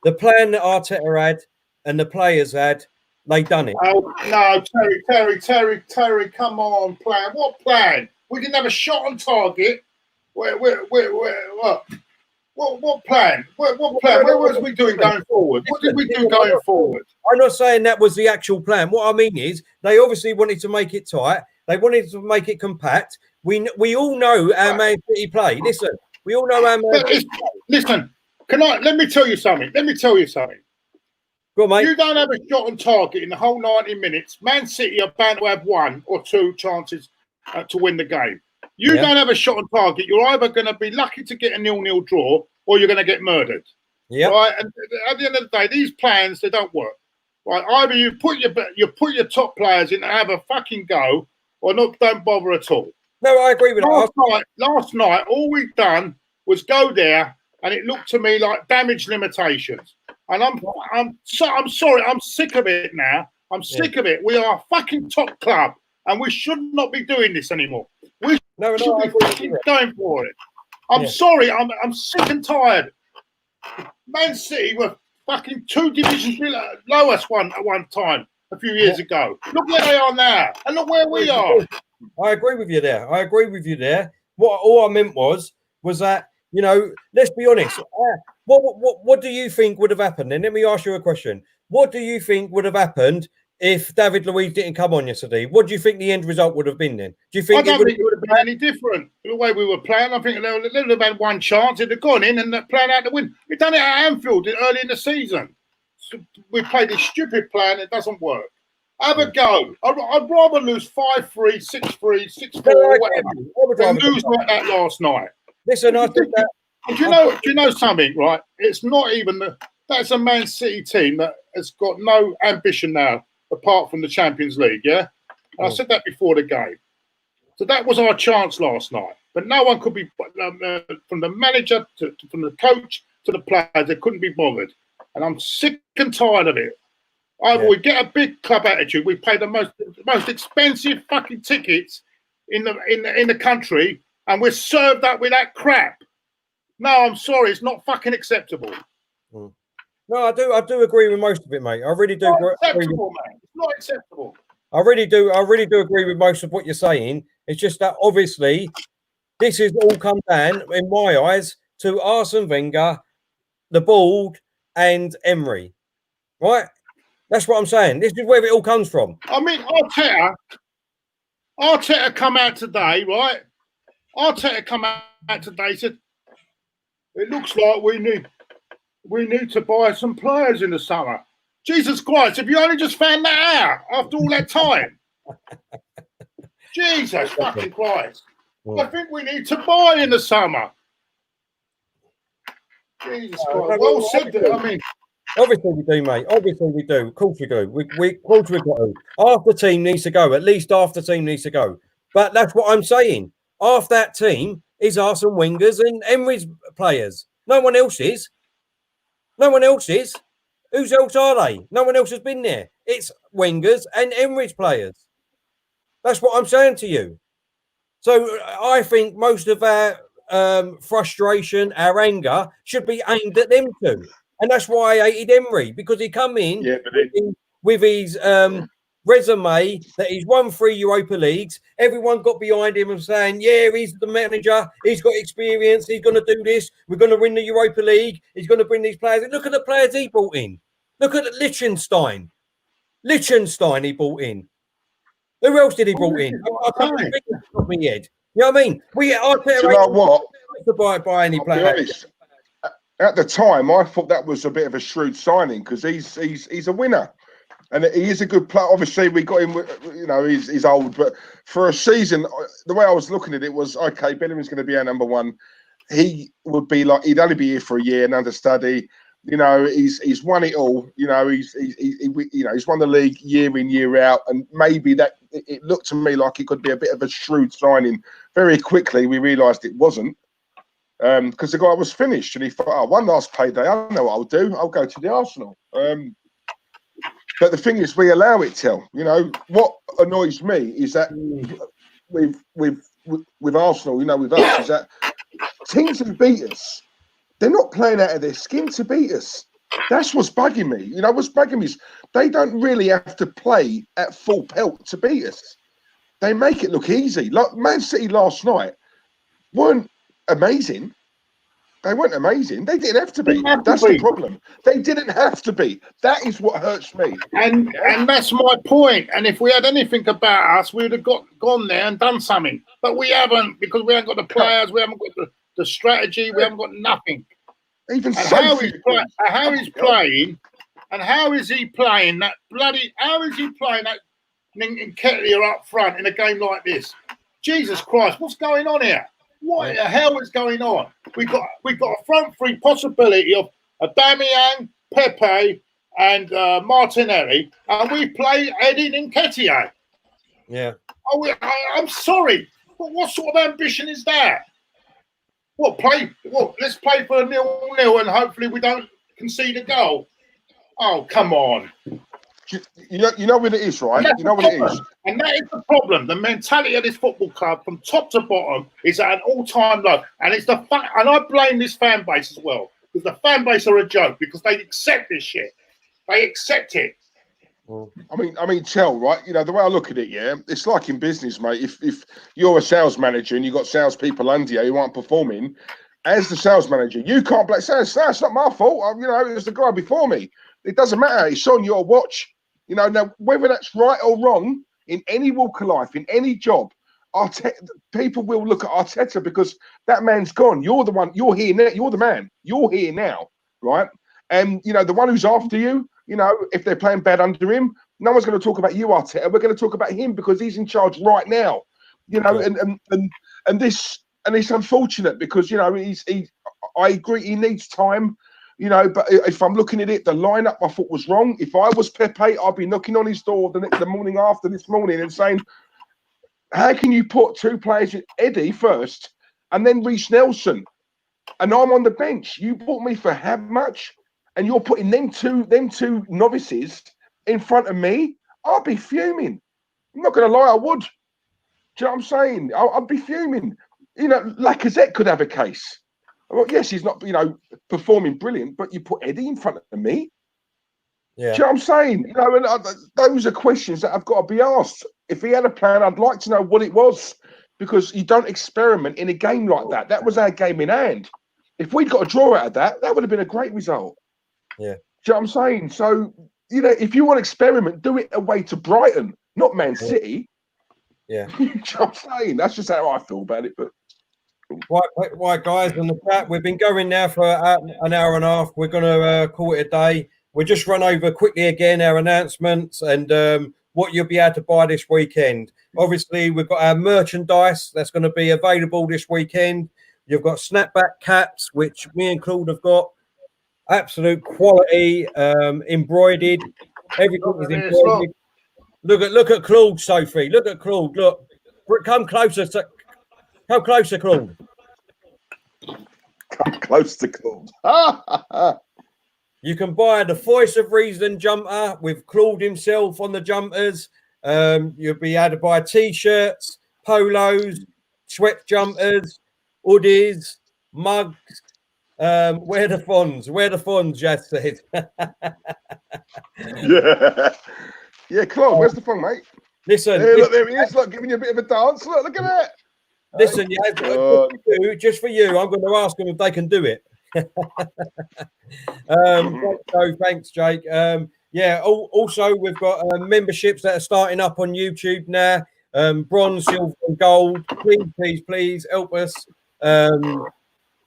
the plan that Arteta had and the players had, they done it. Oh no, Terry! Come on, plan. What plan? We didn't have a shot on target. What plan? What plan? What was we doing going forward? What did we do going forward? I'm not saying that was the actual plan. What I mean is they obviously wanted to make it tight. They wanted to make it compact. We all know how Man City play. Listen, we all know how Man City play. Listen, let me tell you something. Go on, mate. You don't have a shot on target in the whole 90 minutes. Man City are bound to have 1 or 2 chances to win the game. You don't have a shot on target. You're either going to be lucky to get a 0-0 draw or you're going to get murdered. Yeah. Right. And at the end of the day, these plans, they don't work. Right. Either you put your top players in to have a fucking go or not, don't bother at all. No, I agree with that. Last night, all we've done was go there and it looked to me like damage limitations. And I'm sorry, I'm sick of it now. I'm sick of it. We are a fucking top club, and we should not be doing this anymore. We should be fucking going for it. I'm sorry, I'm sick and tired. Man City were fucking 2 divisions below us at one time a few years ago. Look where they are now, and look where we are. I agree with you there. What all I meant was that, you know, let's be honest. What do you think would have happened? And let me ask you a question. What do you think would have happened if David Luiz didn't come on yesterday? What do you think the end result would have been then? Do you think I don't think it would have been any different the way we were playing? I think they would have had 1 chance. It'd have gone in and played out to win. We done it at Anfield early in the season. So we played this stupid plan. It doesn't work. Have a go. I'd rather lose 5-3, 6-3, 6-4, whatever, than lose like that last night. Listen, I think that. Do you know something, right? It's not even that's a Man City team that has got no ambition now apart from the Champions League, yeah? And I said that before the game. So that was our chance last night. But no one could be, from the manager, from the coach to the players, they couldn't be bothered. And I'm sick and tired of it. Either we get a big club attitude, we pay the most expensive fucking tickets in the country, and we're served up with that crap. No, I'm sorry, it's not fucking acceptable. No, I do agree with most of it, mate. I really do. It's not acceptable, mate. It's not acceptable. I really do agree with most of what you're saying. It's just that obviously this has all come down, in my eyes, to Arsene Wenger, the board, and Emery. Right? That's what I'm saying. This is where it all comes from. I mean, Arteta come out today, right? Arteta come out today, said, it looks like we need to buy some players in the summer. Jesus Christ, have you only just found that out after all that time? Jesus fucking Christ. I think we need to buy in the summer. Jesus Christ. Well said, I mean. Obviously we do, mate. Obviously we do. Of course we do. Of course we've got to. Half the team needs to go. At least half the team needs to go. But that's what I'm saying. Half that team is Arsene Wenger's and Emery's players. No one else is. No one else is. Whose else are they? No one else has been there. It's Wenger's and Emery's players. That's what I'm saying to you. So I think most of our frustration, our anger, should be aimed at them too. And that's why I hated Emery, because he come in with his resume that he's won 3 Europa Leagues. Everyone got behind him and saying, yeah, he's the manager. He's got experience. He's going to do this. We're going to win the Europa League. He's going to bring these players. Look at the players he brought in. Look at Liechtenstein. Liechtenstein he brought in. Who else did he brought in? I can't think of my head. You know what I mean? You know what? To buy any player. At the time, I thought that was a bit of a shrewd signing because he's a winner, and he is a good player. Obviously, we got him. You know, he's old, but for a season, the way I was looking at it was okay. Bellingham's going to be our number one. He would be like he'd only be here for a year and understudy. You know, he's won it all. You know, he's won the league year in, year out, and maybe that it looked to me like it could be a bit of a shrewd signing. Very quickly, we realised it wasn't. Because the guy was finished and he thought, oh, one last payday, I know what I'll do. I'll go to the Arsenal. But the thing is, we allow it, Till. You know, what annoys me is that with Arsenal, you know, with us, is that teams who beat us, they're not playing out of their skin to beat us. That's what's bugging me. You know, what's bugging me is they don't really have to play at full pelt to beat us. They make it look easy. Like Man City last night weren't amazing, They weren't amazing. They didn't have to be. That's the problem. They didn't have to be. That is what hurts me. And that's my point. And if we had anything about us, we would have gone there and done something. But we haven't, because we haven't got the players, we haven't got the strategy, we haven't got nothing. Even and so, how he's playing, and how is he playing that bloody? How is he playing that Nketiah up front in a game like this? Jesus Christ, what's going on here? What the hell is going on? We've got a front three possibility of Aubameyang, Pepe, and Martinelli, and we play Eddie Nketiah. Yeah. I'm sorry, but what sort of ambition is that? Let's play for a 0-0 and hopefully we don't concede a goal. Oh, come on. You know what it is, right? You know what it is. And that is the problem. The mentality of this football club from top to bottom is at an all-time low. And it's the fact, and I blame this fan base as well, because the fan base are a joke, because they accept this shit. They accept it. I mean, tell, right? You know, the way I look at it, yeah, it's like in business, mate. If you're a sales manager and you've got salespeople under you who aren't performing, as the sales manager, you can't blame. That's not my fault. You know, it was the guy before me. It doesn't matter. It's on your watch. You know, now whether that's right or wrong in any walk of life, in any job, people will look at Arteta because that man's gone. You're the one. You're here now. You're the man. You're here now, right? And you know, the one who's after you. You know, if they're playing bad under him, no one's going to talk about you, Arteta. We're going to talk about him because he's in charge right now. You know, and it's unfortunate because you know I agree he needs time. You know, but if I'm looking at it, the lineup I thought was wrong. If I was Pepe, I'd be knocking on his door the morning after this morning and saying, "How can you put two players, Eddie first, and then Reece Nelson, and I'm on the bench? You bought me for how much?" And you're putting them two novices in front of me, I'll be fuming. I'm not going to lie, I would. Do you know what I'm saying? I'd be fuming. You know, Lacazette could have a case. Well, yes, he's not, you know, performing brilliant, but you put Eddie in front of me. Yeah. Do you know what I'm saying? You know, and those are questions that have got to be asked. If he had a plan, I'd like to know what it was, because you don't experiment in a game like that. That was our game in hand. If we'd got a draw out of that, that would have been a great result. Yeah. Do you know what I'm saying? So, you know, if you want to experiment, do it away to Brighton, not Man City. Yeah. Do you know what I'm saying? That's just how I feel about it. But right, guys, on the chat, we've been going now for an hour and a half. We're going to call it a day. We'll just run over quickly again our announcements and what you'll be able to buy this weekend. Obviously, we've got our merchandise that's going to be available this weekend. You've got snapback caps, which me and Claude have got. Absolute quality, embroidered. Everything is embroidered. Look at Claude, Sophie. Look at Claude. Look, come closer. Come closer, Claude. Come close to Claude. You can buy the Voice of Reason jumper with Claude himself on the jumpers. You'll be able to buy T-shirts, polos, sweat jumpers, hoodies, mugs. Where the funds, Jazz said. Yeah, Claude, where's the fun, mate? Listen, hey, look, there he is. Look, giving you a bit of a dance. Look at that. Listen, just for you, I'm going to ask them if they can do it. So thanks, Jake. Also we've got memberships that are starting up on YouTube now. Bronze, silver, and gold. Please help us.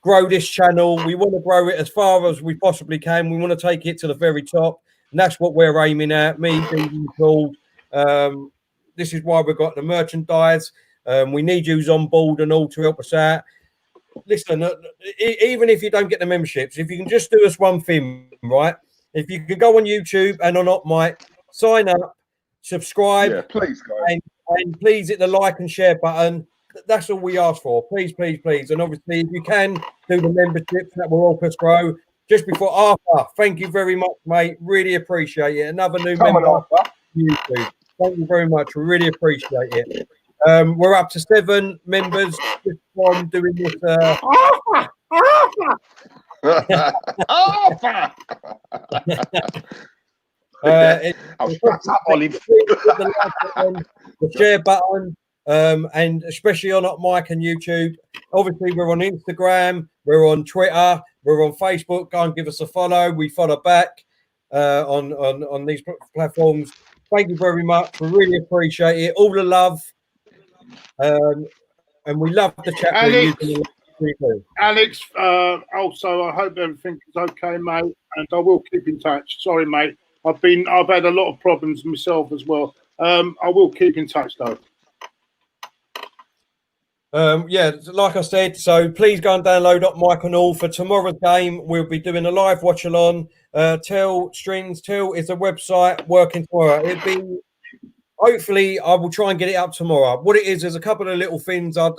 Grow this channel. We want to grow it as far as we possibly can. We want to take it to the very top, and that's what we're aiming at. Me being called. This is why we've got the merchandise. We need yous on board and all to help us out. Listen, even if you don't get the memberships, if you can just do us one thing, right? If you can go on YouTube and on Opmite, sign up, subscribe, please, guys, and please hit the like and share button. That's all we ask for. Please. And obviously, if you can do the memberships, that will help us grow. Just before Arthur, thank you very much, mate. Really appreciate it. Another new member on YouTube. Thank you very much. We really appreciate it. We're up to 7 members just from doing this. I'll shut up, Olive. The share button. and especially on Mike and YouTube. Obviously, we're on Instagram, we're on Twitter, we're on Facebook. Go and give us a follow. We follow back on these platforms. Thank you very much. We really appreciate it. All the love, and we love the chat room. Alex, also, I hope everything is okay, mate, and I will keep in touch. Sorry, mate. I've had a lot of problems myself as well. I will keep in touch though. Yeah, like I said, so please go and download up Mike and all for tomorrow's game. We'll be doing a live watch along. Till is a website working tomorrow. It'll be hopefully I will try and get it up tomorrow. What it is, there's a couple of little things I'm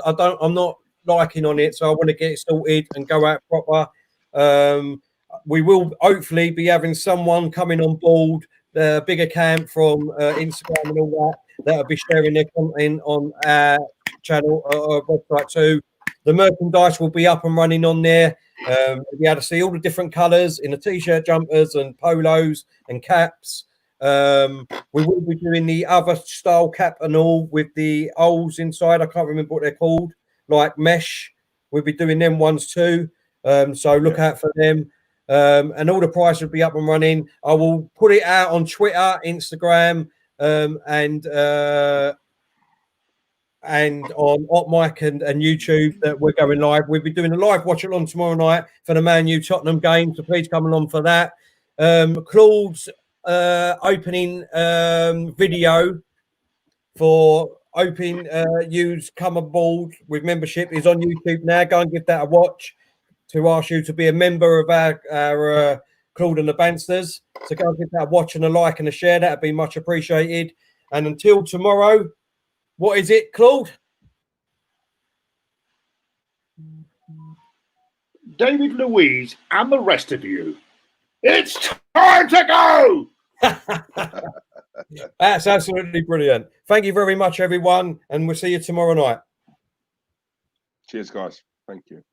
not liking on it, so I want to get it sorted and go out proper. We will hopefully be having someone coming on board, the big account from Instagram and all that'll be sharing their content on our channel or website too. The merchandise will be up and running on there. You'll be able to see all the different colours in the t-shirt, jumpers and polos and caps. We will be doing the other style cap and all with the holes inside. I can't remember what they're called, like mesh. We'll be doing them ones too. So look out for them. And all the price will be up and running. I will put it out on Twitter, Instagram, and on Hot Mic and YouTube that we're going live. We'll be doing a live watch along tomorrow night for the Man U Tottenham game, so please come along for that. Claude's opening video for opening use come aboard with membership is on YouTube now. Go and give that a watch to ask you to be a member of our Claude and the Bansters. So go and give that a watch and a like and a share. That'd be much appreciated. And until tomorrow, what is it, Claude? David Louise and the rest of you, it's time to go! That's absolutely brilliant. Thank you very much, everyone, and we'll see you tomorrow night. Cheers, guys. Thank you.